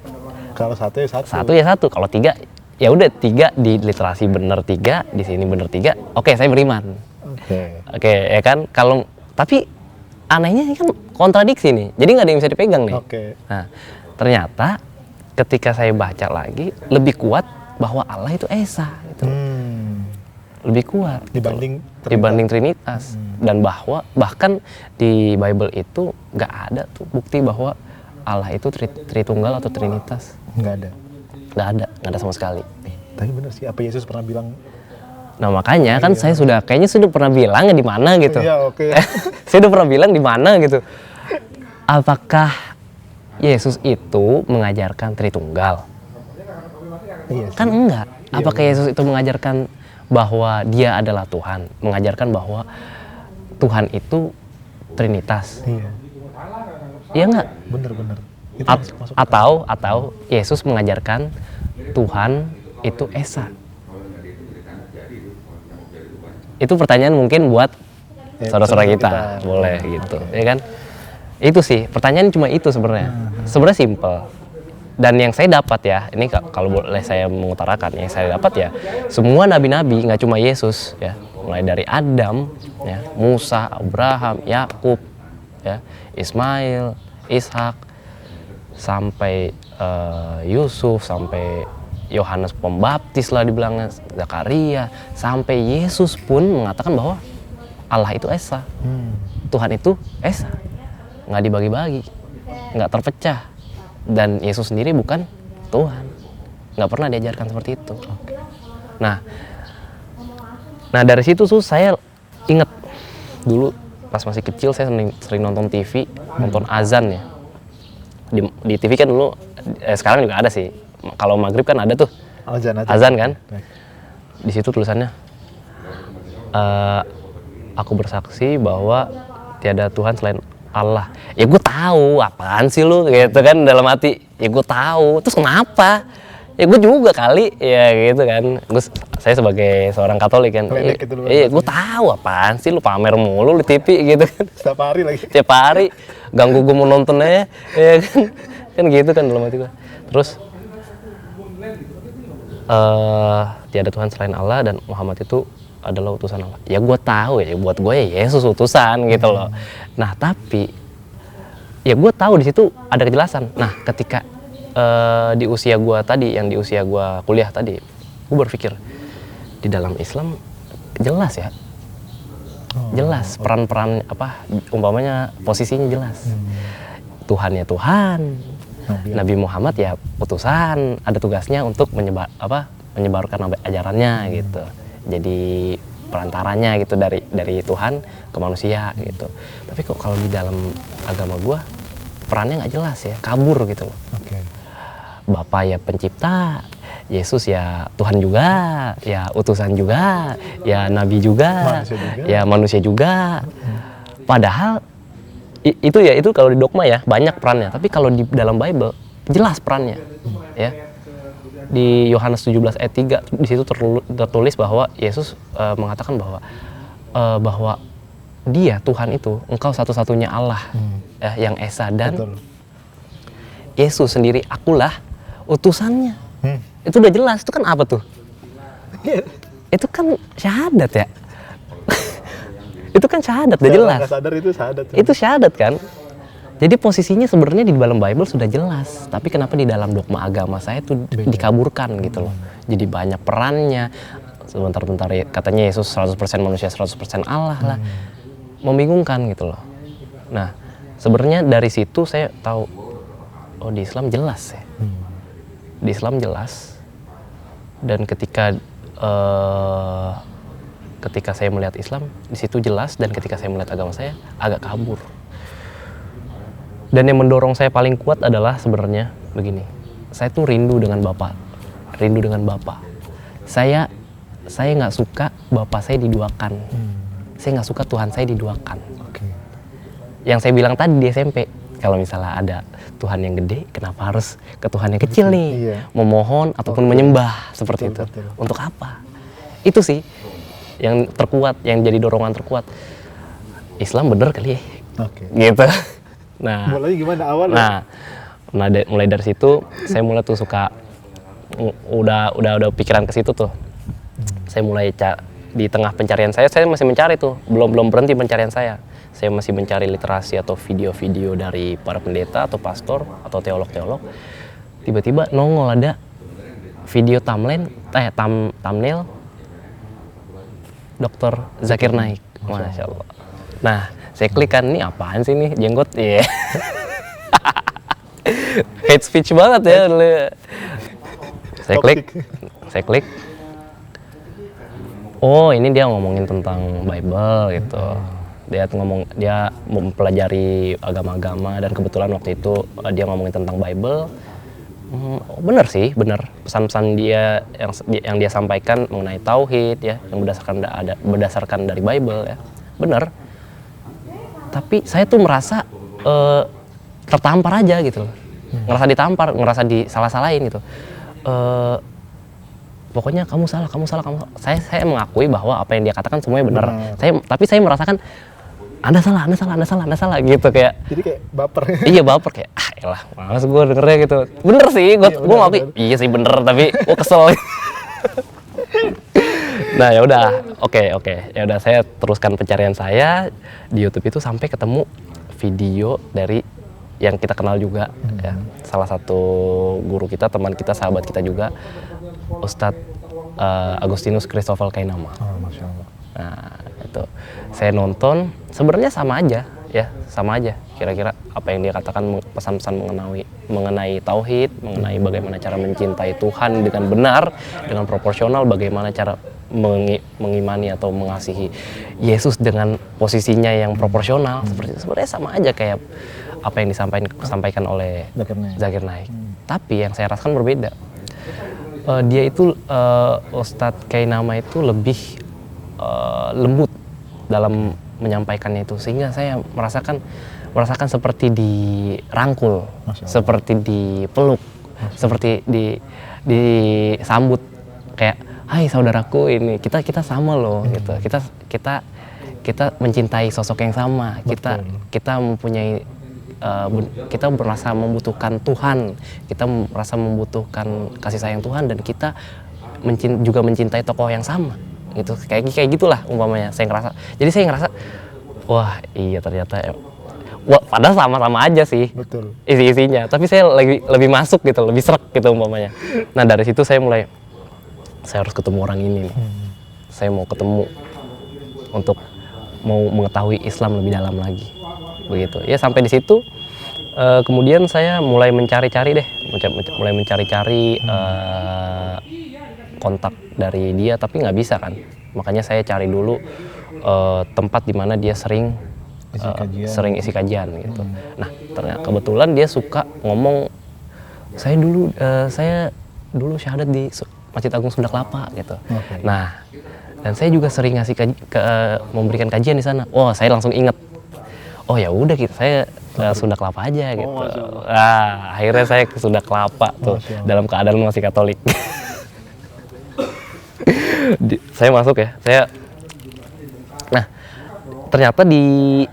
Kalau 1 ya 1. 1 ya 1. Kalau 3 ya udah 3 di literasi bener 3, di sini bener 3. Oke, saya beriman. Oke, ya kan? Kalau tapi anehnya kan kontradiksi nih. Jadi nggak ada yang bisa dipegang nih. Nah, ternyata ketika saya baca lagi lebih kuat bahwa Allah itu Esa gitu. Lebih kuat dibanding Trinitas. Dan bahkan di Bible itu nggak ada tuh bukti bahwa Allah itu Tritunggal atau Trinitas. Nggak ada sama sekali. Tapi benar sih, apa Yesus pernah bilang? Nah makanya kan saya kayaknya sudah pernah bilang di mana gitu. Saya udah pernah bilang di mana gitu. Apakah Yesus itu mengajarkan Tritunggal? Kan enggak. Apakah Yesus itu mengajarkan bahwa dia adalah Tuhan? Mengajarkan bahwa Tuhan itu Trinitas? Iya enggak? Bener. Atau Yesus mengajarkan Tuhan itu Esa? Itu pertanyaan mungkin buat saudara-saudara kita, boleh gitu, ya kan? Itu sih, pertanyaan cuma itu sebenarnya. Sebenarnya simple. Dan yang saya dapat ya, ini kalau boleh saya mengutarakan, yang saya dapat ya, semua nabi-nabi, nggak cuma Yesus ya, mulai dari Adam, ya, Musa, Abraham, Yakub, ya, Ismail, Ishak, sampai Yusuf, sampai Yohanes Pembaptis lah dibilangnya, Zakaria, sampai Yesus pun mengatakan bahwa Allah itu Esa, Tuhan itu Esa, nggak dibagi-bagi, nggak terpecah, dan Yesus sendiri bukan Tuhan, nggak pernah diajarkan seperti itu. Nah dari situ tuh saya inget dulu pas masih kecil saya sering nonton TV, nonton azan ya. Di TV kan dulu, sekarang juga ada sih. Kalau maghrib kan ada tuh azan kan. Di situ tulisannya, aku bersaksi bahwa tiada Tuhan selain Allah. Ya gue tahu apaan sih lu gitu kan dalam hati. Ya gue tahu. Terus kenapa? Ya gue juga kali ya gitu kan. Saya sebagai seorang Katolik kan. Iya gue tahu apaan sih lu pamer mulu di TV gitu kan. Setiap hari lagi. Setiap hari ganggu gue mau nonton aja. Ya kan. Kan gitu kan dalam hati gue. Terus tiada Tuhan selain Allah dan Muhammad itu adalah utusan Allah. Ya gue tahu ya, buat gue ya Yesus utusan gitu loh. Nah tapi ya gue tahu di situ ada kejelasan. Nah ketika di usia gue tadi, yang di usia gue kuliah tadi, gue berpikir di dalam Islam jelas ya, jelas peran-peran apa, umpamanya posisinya jelas. Tuhan ya Tuhan, Nabi Muhammad ya utusan, ada tugasnya untuk menyebarkan ajarannya gitu. Jadi perantaranya gitu dari Tuhan ke manusia gitu. Tapi kok kalau di dalam agama gua perannya nggak jelas ya, kabur gitu loh. Bapa ya pencipta, Yesus ya Tuhan juga, ya utusan juga, ya Nabi juga, ya manusia juga. Padahal itu kalau di dogma ya banyak perannya, tapi kalau di dalam Bible jelas perannya ya. Di Yohanes 17 ayat 3 di situ tertulis bahwa Yesus mengatakan bahwa dia Tuhan itu, engkau satu-satunya Allah yang Esa, dan Yesus sendiri akulah utusannya. Itu udah jelas. Itu kan apa tuh? Itu kan syahadat ya. Itu kan syahadat, udah jelas. Sadar itu syahadat. Itu syahadat kan. Jadi posisinya sebenarnya di dalam Bible sudah jelas, tapi kenapa di dalam dogma agama saya itu dikaburkan gitu loh. Jadi banyak perannya. Sebentar-bentar katanya Yesus 100% manusia, 100% Allah lah. Membingungkan gitu loh. Nah, sebenarnya dari situ saya tahu, oh di Islam jelas ya. Di Islam jelas. Dan ketika saya melihat Islam, di situ jelas, dan ketika saya melihat agama saya agak kabur. Dan yang mendorong saya paling kuat adalah sebenarnya begini. Saya tuh rindu dengan Bapak. Rindu dengan Bapak. Saya nggak suka Bapak saya diduakan. saya nggak suka Tuhan saya diduakan. Oke. Yang saya bilang tadi di SMP, kalau misalnya ada Tuhan yang gede, kenapa harus ke Tuhan yang kecil nih? Iya. Memohon ataupun menyembah seperti itu. Betul. Untuk apa? Itu sih yang terkuat, yang jadi dorongan terkuat. Islam bener kali ya. Oke. Gitu. Nah, Mulai gimana awalnya? mulai dari situ saya mulai tuh suka udah pikiran ke situ tuh. Saya mulai di tengah pencarian saya masih mencari tuh, belum berhenti pencarian saya. Saya masih mencari literasi atau video-video dari para pendeta atau pastor atau teolog-teolog. Tiba-tiba nongol ada video thumbnail Dr. Zakir Naik. Masya Allah. Nah, saya klik kan, ini apaan sih nih jenggot? Iya. Yeah. Hate speech banget ya. Saya klik. Oh, ini dia ngomongin tentang Bible gitu. Dia mempelajari agama-agama dan kebetulan waktu itu dia ngomongin tentang Bible. Bener sih, bener. Pesan-pesan dia yang dia sampaikan mengenai tauhid ya, yang berdasarkan dari Bible ya. Bener. Tapi saya tuh merasa tertampar aja gitu. Ngerasa ditampar, ngerasa disalah-salahin gitu. Pokoknya kamu salah. Saya mengakui bahwa apa yang dia katakan semuanya benar. Tapi saya merasakan Anda salah gitu kayak. Jadi kayak baper. Iya baper kayak elah males gue dengernya gitu. Bener sih, gue ngakui iya sih bener tapi gue kesel. Nah ya udah, oke. Ya udah saya teruskan pencarian saya di YouTube itu sampai ketemu video dari yang kita kenal juga ya. Salah satu guru kita, teman kita, sahabat kita juga, Ustadz Agustinus Christopher Kainama. Oh, Masya Allah. Nah, itu saya nonton, sebenarnya sama aja. Kira-kira apa yang dia katakan, pesan-pesan mengenai tauhid, mengenai bagaimana cara mencintai Tuhan dengan benar, dengan proporsional, bagaimana cara mengimani atau mengasihi Yesus dengan posisinya yang proporsional. Seperti itu. Sebenarnya sama aja kayak apa yang disampaikan oleh Zakir Naik. Tapi yang saya rasakan berbeda. Dia itu Ustadz Kainama itu lebih lembut dalam menyampaikannya itu, sehingga saya merasakan seperti dirangkul, seperti dipeluk, seperti disambut kayak, hai saudaraku, ini kita sama loh gitu, kita mencintai sosok yang sama, kita mempunyai kita merasa membutuhkan Tuhan, kita merasa membutuhkan kasih sayang Tuhan, dan kita juga mencintai tokoh yang sama gitu, kayak gitulah umpamanya. Saya ngerasa wah iya ternyata padahal sama-sama aja sih. Betul. Isi-isinya, tapi saya lebih masuk gitu, lebih srek gitu umpamanya. Nah dari situ saya harus ketemu orang ini nih. Saya mau ketemu untuk mau mengetahui Islam lebih dalam lagi begitu ya. Sampai di situ kemudian saya mulai mencari-cari kontak dari dia, tapi nggak bisa kan. Makanya saya cari dulu tempat di mana dia sering isi kajian gitu. Nah ternyata kebetulan dia suka ngomong, saya dulu syahadat di Masjid Agung Sunda Kelapa gitu. Nah dan saya juga sering memberikan kajian di sana. Oh saya langsung inget, oh ya udah gitu, saya Sunda Kelapa aja gitu. Akhirnya saya ke Sunda Kelapa tuh dalam keadaan masih Katolik. Saya masuk ya, nah ternyata di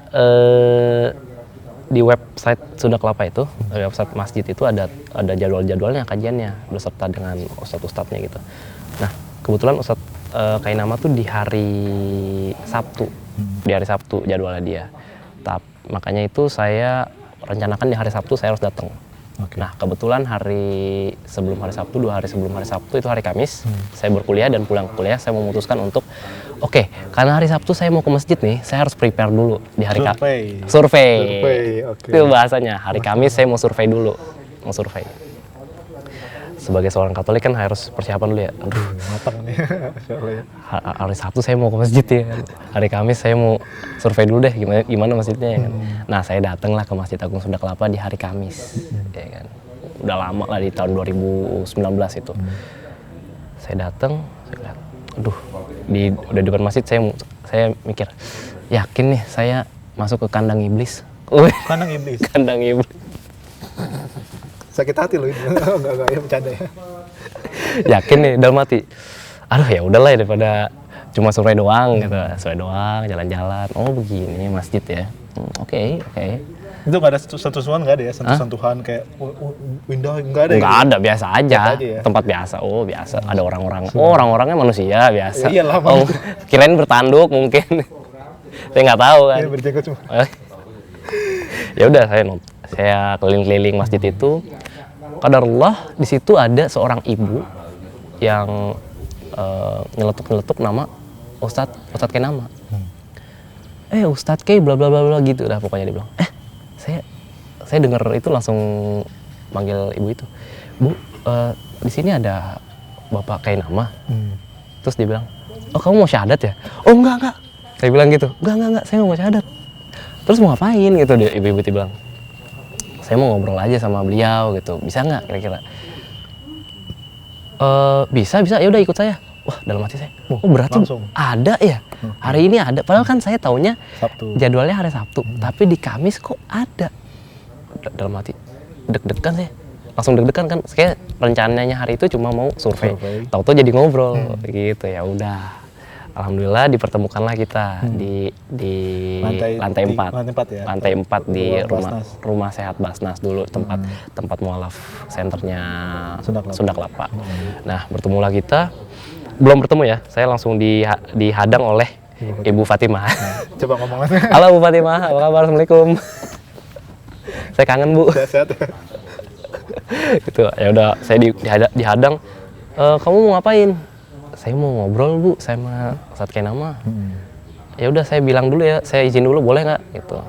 website Sunda Kelapa itu, website masjid itu ada jadwalnya kajiannya beserta dengan ustadz-ustadznya gitu. Nah kebetulan Ustadz Kainama tuh di hari Sabtu jadwalnya dia. Makanya itu saya rencanakan di hari Sabtu saya harus datang. Nah kebetulan sebelum hari Sabtu, 2 hari sebelum hari Sabtu itu hari Kamis, saya berkuliah dan pulang kuliah saya memutuskan untuk karena hari Sabtu saya mau ke masjid nih, saya harus prepare dulu di hari survei. Itu bahasanya, hari Kamis saya mau survei dulu, Sebagai seorang Katolik kan harus persiapan dulu ya. Matang nih. Hari Sabtu saya mau ke masjid ya kan. Hari Kamis saya mau survei dulu deh gimana masjidnya ya kan. Nah saya datanglah ke Masjid Agung Sunda Kelapa di hari Kamis ya kan. Udah lama lah, di tahun 2019 itu. Saya datang, saya lihat aduh, udah di depan masjid saya mikir, yakin nih saya masuk ke kandang iblis. Kandang iblis. Kandang iblis. Sakit hati loh itu. Enggak ya, bercanda ya. Yakin nih dalam hati. Aduh ya udahlah ya, daripada cuma sore doang gitu. Sore doang, jalan-jalan. Oh begini masjid ya. Oke. Itu nggak ada sentuhan, nggak ada ya sentuhan kayak indah, nggak ada. Nggak ada, biasa aja. Ya? Tempat biasa. Oh biasa. Ada orang-orang. Oh orang-orangnya manusia biasa. Iyalah. Oh kirain bertanduk mungkin. Saya nggak tahu kan. Iya, berjenggot cuma. Ya udah saya keliling-keliling masjid itu. Qadarullah di situ ada seorang ibu yang nyeletuk nama Ustadz Kenama. Ustadz Kei bla bla bla bla gitu dah pokoknya dia bilang. Saya dengar itu langsung manggil ibu itu. Bu, di sini ada Bapak Kei Nama. Terus dia bilang, "Oh, kamu mau syahadat ya?" "Oh, enggak." Saya bilang gitu. Enggak, saya nggak mau syahadat." "Terus mau ngapain?" gitu dia, ibu-ibu itu bilang. "Saya mau ngobrol aja sama beliau gitu. Bisa nggak kira-kira?" Bisa, ya udah ikut saya. Wah, dalam hati saya, oh berarti langsung ada ya? Hari ini ada, padahal kan saya taunya Sabtu. Jadwalnya hari Sabtu, tapi di Kamis kok ada. Dalam hati, deg-degan saya. Langsung deg-degan kan, kayak rencananya hari itu cuma mau survei. Tahu-tahu jadi ngobrol gitu, ya udah. Alhamdulillah dipertemukanlah kita di lantai 4 ya. Lantai 4 di rumah sehat Basnas dulu, tempat mualaf senternya Sunda Kelapa. Nah, bertemulah kita. Belum bertemu ya, saya langsung dihadang oleh Ibu Fatimah. Coba ngomong aja. Halo Bu Fatimah, apa kabar? Assalamualaikum. Saya kangen Bu. Sehat. Gitu, ya udah saya dihadang. Kamu mau ngapain? Saya mau ngobrol Bu, saya sama Ustadz Kenama. Ya udah saya bilang dulu ya, saya izin dulu boleh nggak? Gitu.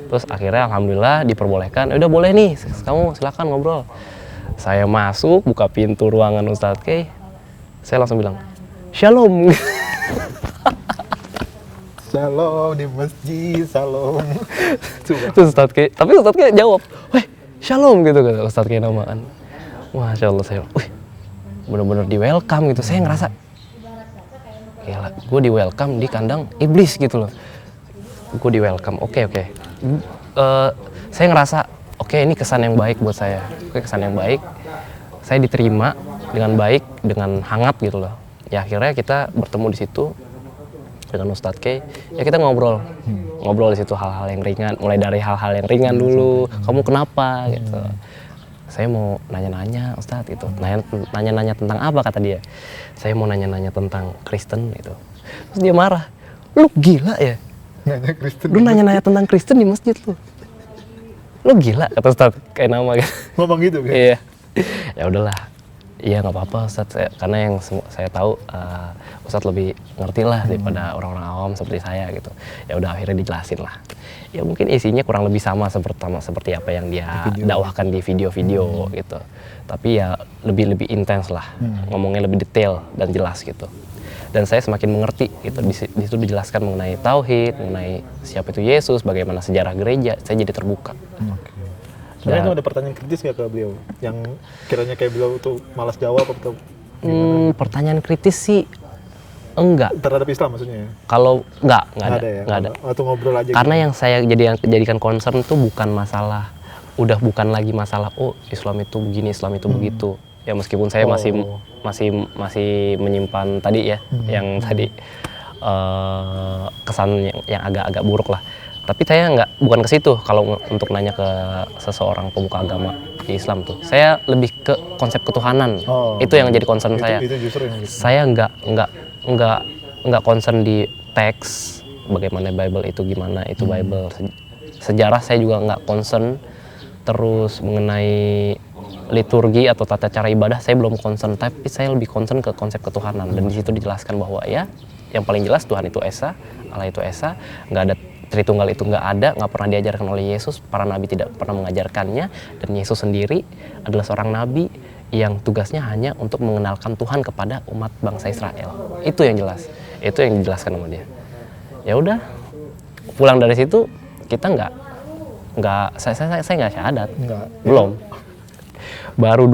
Terus akhirnya alhamdulillah diperbolehkan. Ya udah boleh nih, kamu silakan ngobrol. Saya masuk, buka pintu ruangan Ustadz Kei. Saya langsung bilang, "Shalom." Shalom di masjid, shalom. Terus Ustadz Kei jawab, "Weh, shalom," gitu kata Ustadz Kei namaan. Masya Allah, saya, bener-bener di welcome gitu. Saya ngerasa, gila, gue di welcome di kandang iblis gitu loh. Gue di welcome, oke. Saya ngerasa, oke, ini kesan yang baik buat saya. Kesan yang baik. Saya diterima dengan baik, dengan hangat gitu loh. Ya akhirnya kita bertemu di situ dengan Ustadz Kei. Ya kita ngobrol di situ hal-hal yang ringan. Mulai dari hal-hal yang ringan dulu. Kamu kenapa gitu? Saya mau nanya-nanya Ustadz gitu. Nanya-nanya tentang apa kata dia? Saya mau nanya-nanya tentang Kristen gitu. Terus dia marah. Lu gila ya? Nanya Kristen. Lu nanya-nanya tentang Kristen di masjid lu. Lu gila kata Ustadz kayak nama gitu. Ngomong gitu kan? Iya. Ya udahlah. Iya nggak apa-apa Ustadz, karena yang saya tahu Ustadz lebih ngerti lah daripada orang-orang awam seperti saya gitu. Ya udah akhirnya dijelasin lah. Ya mungkin isinya kurang lebih sama seperti apa yang dia dakwahkan di video-video gitu. Tapi ya lebih intens lah, ngomongnya lebih detail dan jelas gitu. Dan saya semakin mengerti gitu. Di situ dijelaskan mengenai tauhid, mengenai siapa itu Yesus, bagaimana sejarah gereja. Saya jadi terbuka. Sebenarnya itu ada pertanyaan kritis nggak ke beliau? Yang kiranya kayak beliau tuh malas jawab atau pertanyaan kritis sih enggak. Terhadap Islam maksudnya ya? Kalau enggak ada. Ya? Enggak ada. Atau ngobrol aja karena gitu? Yang saya jadikan concern tuh bukan lagi masalah Islam itu begini, Islam itu begitu. Ya meskipun saya masih menyimpan tadi ya, yang tadi kesan yang agak buruk lah. Tapi saya bukan ke situ kalau untuk nanya ke seseorang pemuka agama di Islam tuh. Saya lebih ke konsep ketuhanan. Itu yang jadi concern saya. Itu justru yang gitu. Saya nggak concern di teks bagaimana Bible itu gimana itu Bible. Sejarah saya juga nggak concern. Terus mengenai liturgi atau tata cara ibadah saya belum concern, tapi saya lebih concern ke konsep ketuhanan. Dan di situ dijelaskan bahwa ya yang paling jelas Tuhan itu Esa, Allah itu Esa, nggak ada Tritunggal itu nggak pernah diajarkan oleh Yesus, para nabi tidak pernah mengajarkannya, dan Yesus sendiri adalah seorang nabi yang tugasnya hanya untuk mengenalkan Tuhan kepada umat bangsa Israel. Itu yang jelas, itu yang dijelaskan sama dia. Ya udah, pulang dari situ kita saya nggak syahadat, belum. Baru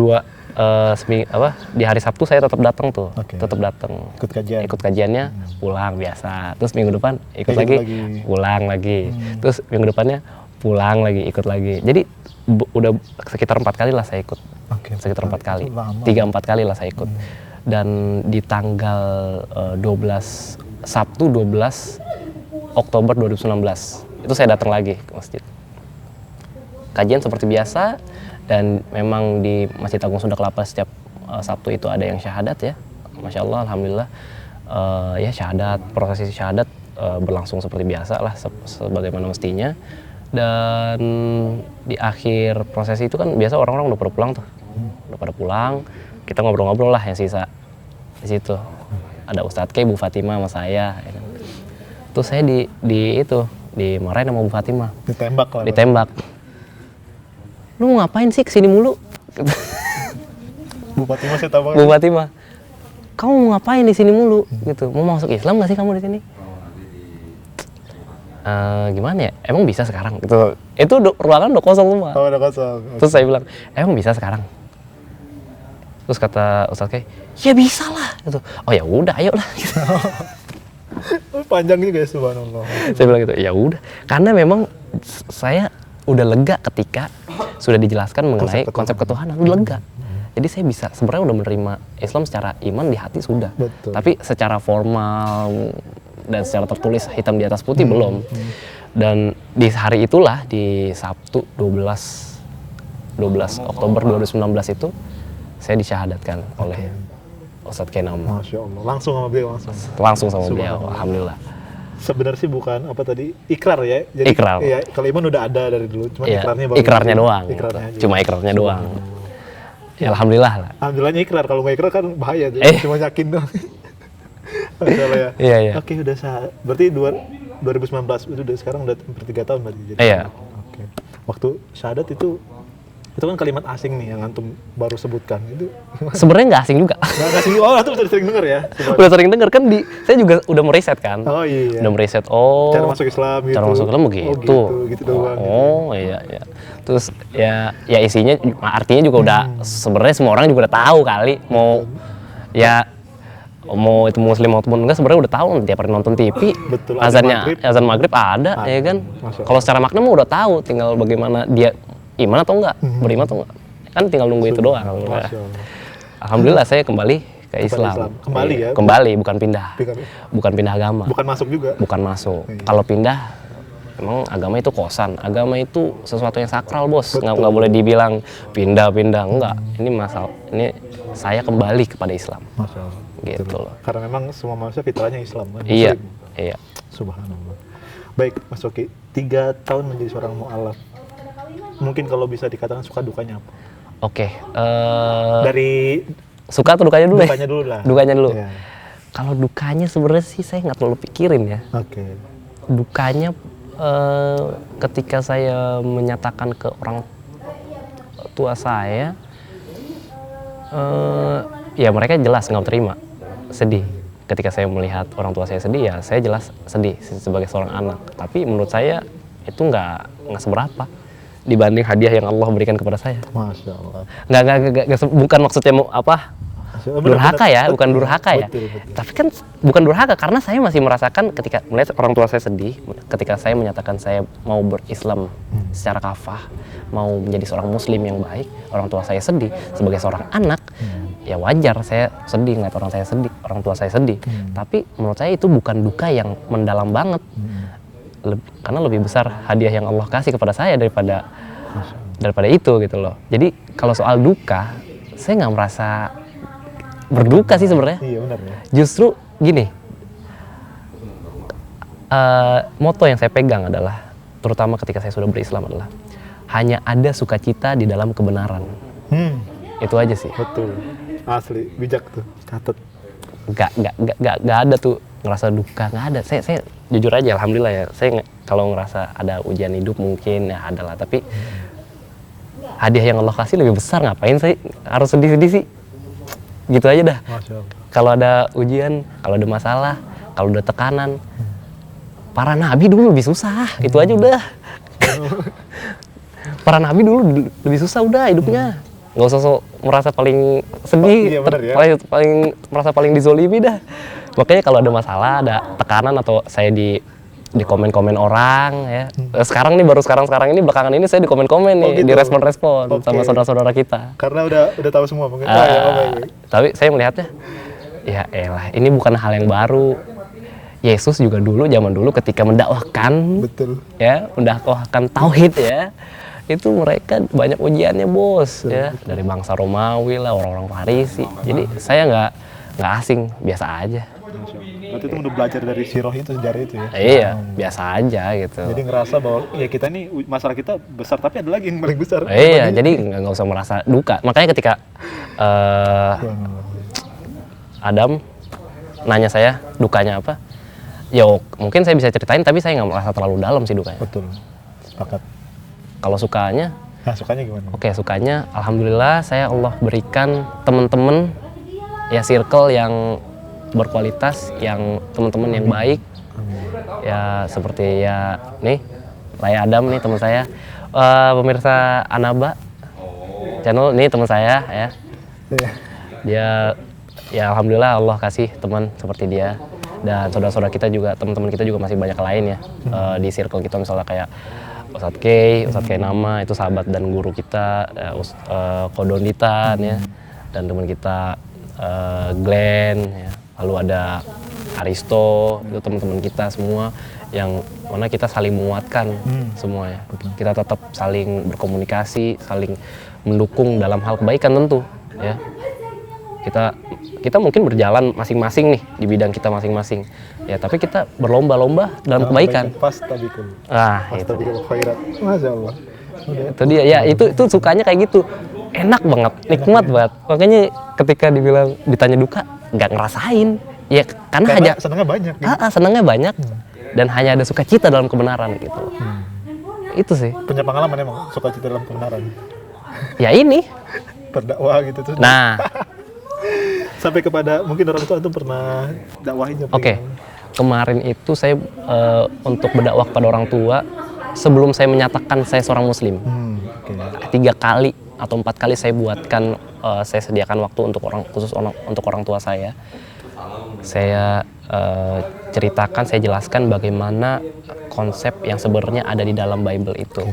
di hari Sabtu saya tetap datang tuh, Oke. tetap datang. Ikut kajian. Ikut kajiannya, pulang biasa. Terus minggu depan ikut Ikut lagi, lagi. pulang lagi. Terus minggu depannya pulang lagi, ikut lagi. Jadi udah sekitar 4 kali lah saya ikut. Oke. Sekitar 4 kali, Lama. 3-4 kali lah saya ikut. Dan di tanggal 12 Sabtu 12 Oktober 2019 itu saya datang lagi ke masjid. Kajian seperti biasa, dan memang di Masjid Agung Sunda Kelapa setiap Sabtu itu ada yang syahadat ya. Masya Allah, alhamdulillah, ya syahadat, prosesi syahadat berlangsung seperti biasa lah, sebagaimana mestinya. Dan di akhir prosesi itu kan biasa orang-orang udah pada pulang tuh, udah pada pulang, kita ngobrol-ngobrol lah yang sisa di situ. Ada Ustadz K, Bu Fatimah sama saya. Ya kan. Terus saya dimarahin sama Bu Fatimah. Ditembak lah. Ditembak. Lu mau ngapain sih kesini mulu? Bu Fatimah saya tahu. Bu Fatimah, kamu mau ngapain di sini mulu? Gitu. Mau masuk Islam nggak sih kamu di sini? Gimana ya? Emang bisa sekarang? Gitu. Itu ruangan udah kosong semua. Oh, udah kosong. Terus saya bilang, emang bisa sekarang? Terus kata Ustadz kayak, ya bisa lah. Gitu. Oh ya udah, ayo lah. Gitu. Panjang juga ya, subhanallah. Saya bilang gitu, ya udah. Karena memang saya udah lega ketika sudah dijelaskan mengenai konsep ketuhanan, udah lega. Jadi saya bisa sebenarnya udah menerima Islam secara iman di hati sudah. Betul. Tapi secara formal dan secara tertulis hitam di atas putih belum. Dan di hari itulah, di Sabtu 12 Oktober 2019 itu saya disyahadatkan oleh Ustadz Kenam. Masya Allah, langsung sama beliau Langsung sama beliau, alhamdulillah. Sebenarnya sih bukan apa tadi, ikrar ya. Jadi, Ikrar. Iya, kalau iman udah ada dari dulu, cuma Iya, ikrarnya baru. ikrarnya doang. Ikrarnya aja. Cuma ikrarnya doang. Ya, alhamdulillah lah. Alhamdulillahnya ikrar, kalau nggak ikrar kan bahaya tuh. Cuma yakin doang. Masya Allah ya. Iya, iya. Oke, udah berarti 2019 itu udah sekarang udah hampir 3 tahun berarti. Jadi. Iya. Oke. Waktu syahadat itu kan kalimat asing nih yang antum baru sebutkan itu. Sebenarnya nggak asing juga. Nggak asing. Oh, antum udah sering denger ya. Udah sering denger kan, saya juga udah meriset kan. Oh iya. Udah meriset, oh. Cara masuk Islam gitu. Cara masuk Islam begitu. Gitu doang. Oh iya, iya. Terus ya isinya, artinya juga udah, sebenarnya semua orang juga udah tahu kali. Mau itu muslim maupun enggak, sebenarnya udah tahu tiap hari nonton TV. Betul. Azan maghrib ada, ya kan. Kalau secara makna mah udah tahu, tinggal bagaimana dia iman atau enggak, beriman atau enggak. Kan tinggal nunggu itu doang. Alhamdulillah saya kembali ke Islam. Kembali ya? Kembali, bukan pindah. Bukan pindah agama. Bukan masuk juga? Bukan masuk. Kalau pindah, emang agama itu kosan. Agama itu sesuatu yang sakral, bos. Nggak boleh dibilang pindah-pindah. Enggak. Ini saya kembali kepada Islam. Masya Allah. Gitu loh. Karena memang semua manusia fitrahnya Islam kan? Iya. Muslim. Iya. Subhanallah. Baik, Mas Oki. 3 tahun menjadi seorang mu'alaf. Mungkin kalau bisa dikatakan suka dukanya apa? Oke. Dari suka atau dukanya dulu? Dukanya dulu lah. Dukanya dulu. Iya. Kalau dukanya sebenarnya sih saya nggak terlalu pikirin ya. Oke. Dukanya ketika saya menyatakan ke orang tua saya, ya mereka jelas nggak terima, sedih. Ketika saya melihat orang tua saya sedih, ya saya jelas sedih sebagai seorang anak. Tapi menurut saya itu nggak seberapa dibanding hadiah yang Allah berikan kepada saya. Masya Allah. Bukan maksudnya mau apa? Durhaka ya, bukan durhaka ya. Betul. Tapi kan bukan durhaka, karena saya masih merasakan ketika melihat orang tua saya sedih, ketika saya menyatakan saya mau berislam secara kafah, mau menjadi seorang muslim yang baik, orang tua saya sedih. Sebagai seorang anak, ya wajar saya sedih ngeliat orang tua saya sedih. Tapi menurut saya itu bukan duka yang mendalam banget. Karena lebih besar hadiah yang Allah kasih kepada saya daripada itu gitu loh. Jadi kalau soal duka, saya nggak merasa berduka sih sebenarnya. Iya benar ya. Justru gini, moto yang saya pegang adalah, terutama ketika saya sudah berislam, adalah hanya ada sukacita di dalam kebenaran. Itu aja sih. Betul. Asli, bijak tuh, catat. Gak ada tuh ngerasa duka, nggak ada. Saya jujur aja, alhamdulillah ya. Saya kalau ngerasa ada ujian hidup mungkin ya ada lah. Tapi hadiah yang Allah kasih lebih besar, ngapain saya harus sedih-sedih sih? Gitu aja dah. Kalau ada ujian, kalau ada masalah, kalau ada tekanan, para nabi dulu lebih susah. Itu aja udah. Para nabi dulu lebih susah udah hidupnya. nggak usah merasa paling sedih, Iya, bener ya. merasa paling dizolimi dah. Makanya kalau ada masalah, ada tekanan atau saya di komen-komen orang ya. Sekarang nih baru sekarang ini belakangan ini saya di komen-komen nih, gitu. di respon-respon Oke. sama saudara-saudara kita. Karena udah tahu semua mungkin. Ah, Ya, baik. tapi saya melihatnya, ya elah, ini bukan hal yang baru. Yesus juga zaman dulu ketika mendakwahkan, Betul. ya, mendakwahkan tauhid ya, itu mereka banyak ujiannya bos, ya, dari bangsa Romawi lah, orang-orang Farisi. Jadi saya nggak asing, biasa aja. Berarti itu udah belajar dari sirah itu, sejarah itu ya? Iya, biasa aja gitu. Jadi ngerasa bahwa ya kita nih masalah kita besar, tapi ada lagi yang paling besar. Iya, jadi nggak usah merasa duka. Makanya ketika Adam nanya saya dukanya apa, ya mungkin saya bisa ceritain, tapi saya nggak merasa terlalu dalam sih dukanya. Betul, sepakat. Kalau sukanya, Nah, sukanya gimana? oke, sukanya alhamdulillah saya Allah berikan teman-teman ya, circle yang berkualitas, yang teman-teman yang baik. Ya seperti ya nih, Raya Adam nih teman saya, pemirsa Anaba channel nih teman saya ya. Iya. Dia ya alhamdulillah Allah kasih teman seperti dia, dan saudara-saudara kita juga, teman-teman kita juga masih banyak lain ya di circle kita, misalnya kayak Ustadz Kay Nama, itu sahabat dan guru kita, Kodonditan ya, dan teman kita Glenn ya. Lalu ada Aristo, itu teman-teman kita semua yang mana kita saling menguatkan semua ya. Kita tetap saling berkomunikasi, saling mendukung dalam hal kebaikan tentu ya. Kita mungkin berjalan masing-masing nih di bidang kita masing-masing ya, tapi kita berlomba-lomba dalam kebaikan. Fastabikul. Itu dia. Fastabikul khairat. Masya Allah. Itu dia ya, itu sukanya kayak gitu, enak banget, nikmat banget. Makanya ketika ditanya duka, nggak ngerasain ya, karena senangnya banyak gitu. Senangnya banyak dan hanya ada sukacita dalam kebenaran gitu. Itu sih. Punya pengalaman emang sukacita dalam kebenaran. Ya ini Berdakwah gitu tuh. nah Sampai kepada mungkin orang tua itu pernah dakwahin. Oke. Kemarin itu saya untuk berdakwah kepada orang tua, sebelum saya menyatakan saya seorang muslim, 3 kali atau 4 kali saya buatkan, saya sediakan waktu khusus untuk orang tua saya. Saya ceritakan, saya jelaskan bagaimana konsep yang sebenarnya ada di dalam Bible itu,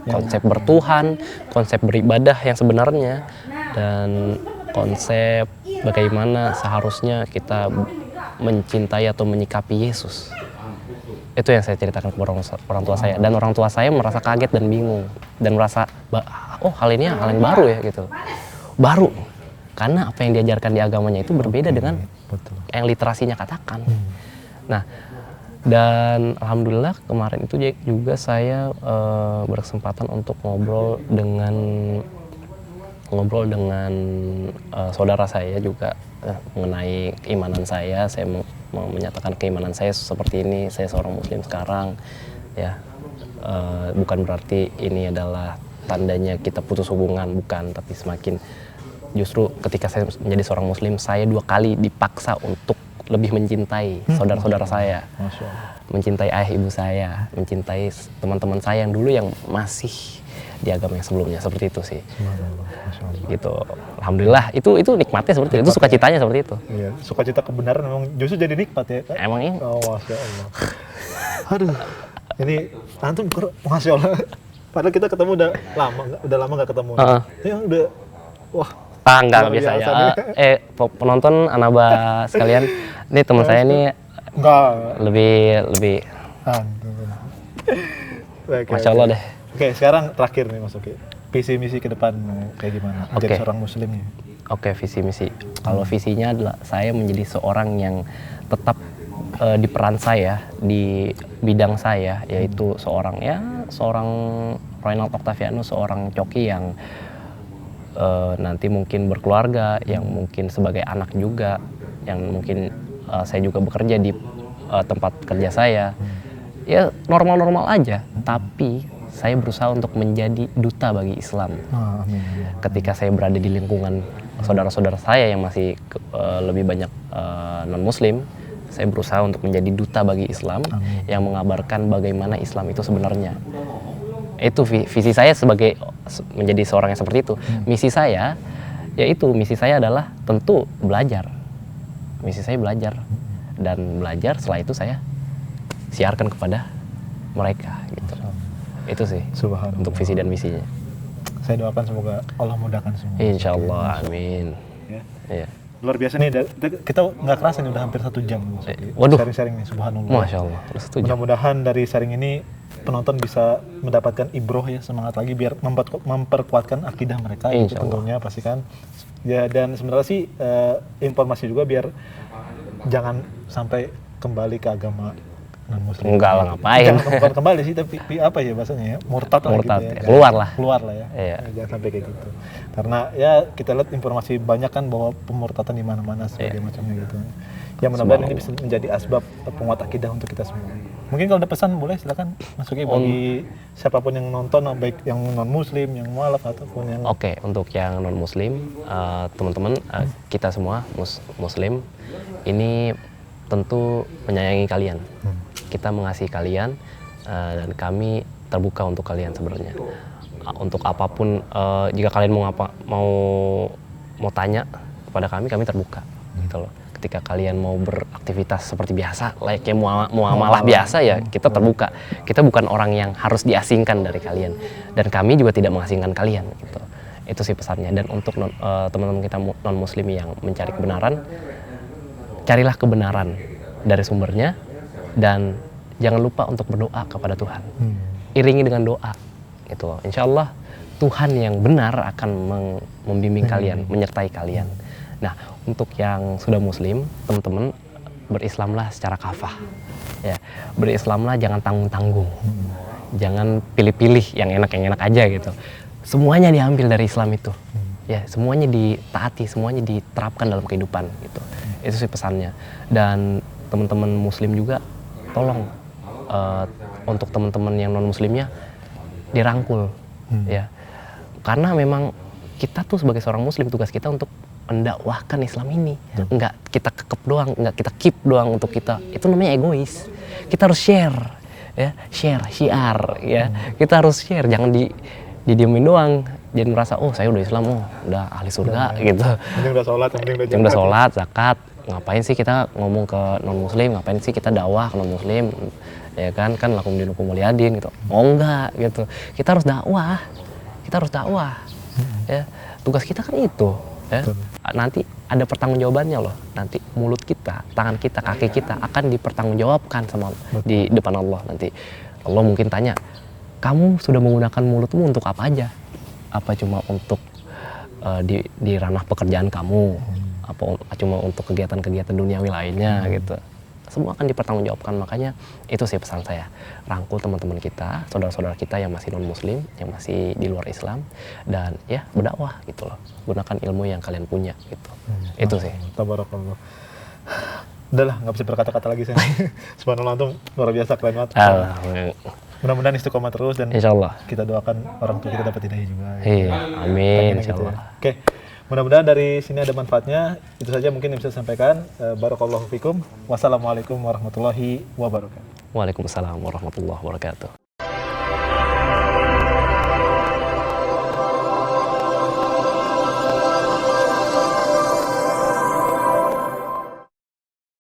konsep bertuhan, konsep beribadah yang sebenarnya, dan konsep bagaimana seharusnya kita mencintai atau menyikapi Yesus. Itu yang saya ceritakan kepada orang tua saya, dan orang tua saya merasa kaget dan bingung dan merasa, oh hal ini hal yang baru ya gitu. Baru karena apa yang diajarkan di agamanya itu berbeda dengan yang literasinya katakan. Nah, dan alhamdulillah kemarin itu juga saya berkesempatan untuk ngobrol dengan saudara saya juga mengenai keimanan saya. Saya mau menyatakan keimanan saya seperti ini, saya seorang muslim sekarang ya. Bukan berarti ini adalah tandanya kita putus hubungan, bukan, tapi semakin justru ketika saya menjadi seorang muslim, saya 2 kali dipaksa untuk lebih mencintai saudara-saudara saya, mencintai ayah ibu saya, mencintai teman-teman saya yang dulu yang masih di agama yang sebelumnya, seperti itu sih. Gitu. Alhamdulillah itu nikmatnya seperti itu, sukacitanya seperti itu. Iya, sukacita kebenaran memang justru jadi nikmat ya. Emang ini. Oh, Masya Allah. Aduh, ini antum Masya Allah. Padahal kita ketemu udah lama nggak ketemu. Ya udah, wah. Nggak biasa ya. Penonton Anaba sekalian, ini teman saya ini lebih Masya Allah deh. Oke, sekarang terakhir nih Mas Oki. Visi misi ke depan kayak gimana? Menjadi seorang muslim nih. Oke, visi misi. Kalau visinya adalah saya menjadi seorang yang tetap di peran saya, di bidang saya, yaitu seorang Ronald Octaviano, seorang coki yang nanti mungkin berkeluarga, yang mungkin sebagai anak juga, yang mungkin saya juga bekerja di tempat kerja saya. Ya normal-normal aja, tapi saya berusaha untuk menjadi duta bagi Islam. Ketika saya berada di lingkungan saudara-saudara saya yang masih lebih banyak non-muslim, saya berusaha untuk menjadi duta bagi Islam yang mengabarkan bagaimana Islam itu sebenarnya. Itu visi saya sebagai menjadi seorang yang seperti itu. Misi saya misi saya adalah tentu belajar. Misi saya belajar, dan belajar setelah itu saya siarkan kepada mereka gitu. Itu sih untuk visi dan misinya. Saya doakan semoga Allah mudahkan semua. Insya Allah, amin. Ya. Iya. Luar biasa nih, kita nggak kerasa nih udah hampir 1 jam. Waduh. Sharing-sharing nih, subhanallah. Masya Allah. Mudah-mudahan dari sharing ini penonton bisa mendapatkan ibroh ya, semangat lagi biar memperkuatkan akidah mereka. Itu tentunya pastikan. Ya, dan sebenarnya sih informasi juga biar jangan sampai kembali ke agama non-muslim. Enggak lah, ngapain. Bukan kembali sih, tapi apa ya bahasanya ya, murtad gitu ya. Keluar lah ya. Iya. Jangan sampai kayak gitu. Karena ya kita lihat informasi banyak kan bahwa pemurtadan di mana-mana sebagai macamnya gitu. Ya mudah-mudahan ini bisa menjadi asbab penguat akidah untuk kita semua. Mungkin kalau ada pesan boleh silakan masukin bagi siapapun yang nonton, baik yang non-muslim, yang mualaf ataupun yang... Oke, untuk yang non-muslim, teman-teman, kita semua muslim ini tentu menyayangi kalian. Kita mengasihi kalian, dan kami terbuka untuk kalian sebenarnya. Untuk apapun, jika kalian mau tanya kepada kami terbuka gitu loh. Ketika kalian mau beraktivitas seperti biasa, layaknya muamalah biasa ya, kita terbuka. Kita bukan orang yang harus diasingkan dari kalian, dan kami juga tidak mengasingkan kalian gitu. Itu sih pesannya. Dan untuk teman-teman kita non-muslim yang mencari kebenaran, carilah kebenaran dari sumbernya, dan jangan lupa untuk berdoa kepada Tuhan. Iringi dengan doa gitu loh. Insya Allah Tuhan yang benar akan membimbing kalian, menyertai kalian. Nah, untuk yang sudah muslim, teman-teman, berislamlah secara kafah. Ya, berislamlah jangan tanggung-tanggung. Jangan pilih-pilih yang enak aja gitu. Semuanya diambil dari Islam itu. Ya, semuanya ditaati, semuanya diterapkan dalam kehidupan gitu. Itu sih pesannya. Dan teman-teman muslim juga tolong untuk teman-teman yang non-muslimnya dirangkul ya. Karena memang kita tuh sebagai seorang muslim, tugas kita untuk mendakwahkan Islam ini. Enggak kita kekep doang, enggak kita keep doang untuk kita. Itu namanya egois. Kita harus share ya, syiar ya. Kita harus share, jangan didiemin doang. Jangan merasa saya udah Islam, udah ahli surga gitu. Penting udah sholat, penting udah sholat, zakat. Ngapain sih kita ngomong ke non-muslim, ngapain sih kita dakwah ke non-muslim, ya kan lakum dinukum waliyadin gitu. Enggak gitu, kita harus dakwah ya, tugas kita kan itu ya. Nanti ada pertanggungjawabannya loh, nanti mulut kita, tangan kita, kaki kita akan dipertanggungjawabkan sama di depan Allah. Nanti Allah mungkin tanya, kamu sudah menggunakan mulutmu untuk apa aja? Apa cuma untuk di ranah pekerjaan kamu, apa cuma untuk kegiatan-kegiatan duniawi lainnya gitu. Semua akan dipertanggungjawabkan. Makanya itu sih pesan saya, rangkul teman-teman kita, saudara-saudara kita yang masih non-muslim, yang masih di luar Islam, dan ya berdakwah gitu loh, gunakan ilmu yang kalian punya gitu. Itu sih. Tabarakallah. Udah lah, nggak bisa berkata-kata lagi saya. Subhanallah, antum luar biasa, keren banget. Mudah-mudahan istiqomah terus, dan insyaallah kita doakan orang tua kita dapat hidayah juga. Iya, amin insyaallah. Gitu ya. Oke. Mudah-mudahan dari sini ada manfaatnya. Itu saja mungkin yang bisa saya sampaikan. Barakallahu fikum. Wassalamualaikum warahmatullahi wabarakatuh. Waalaikumsalam warahmatullahi wabarakatuh.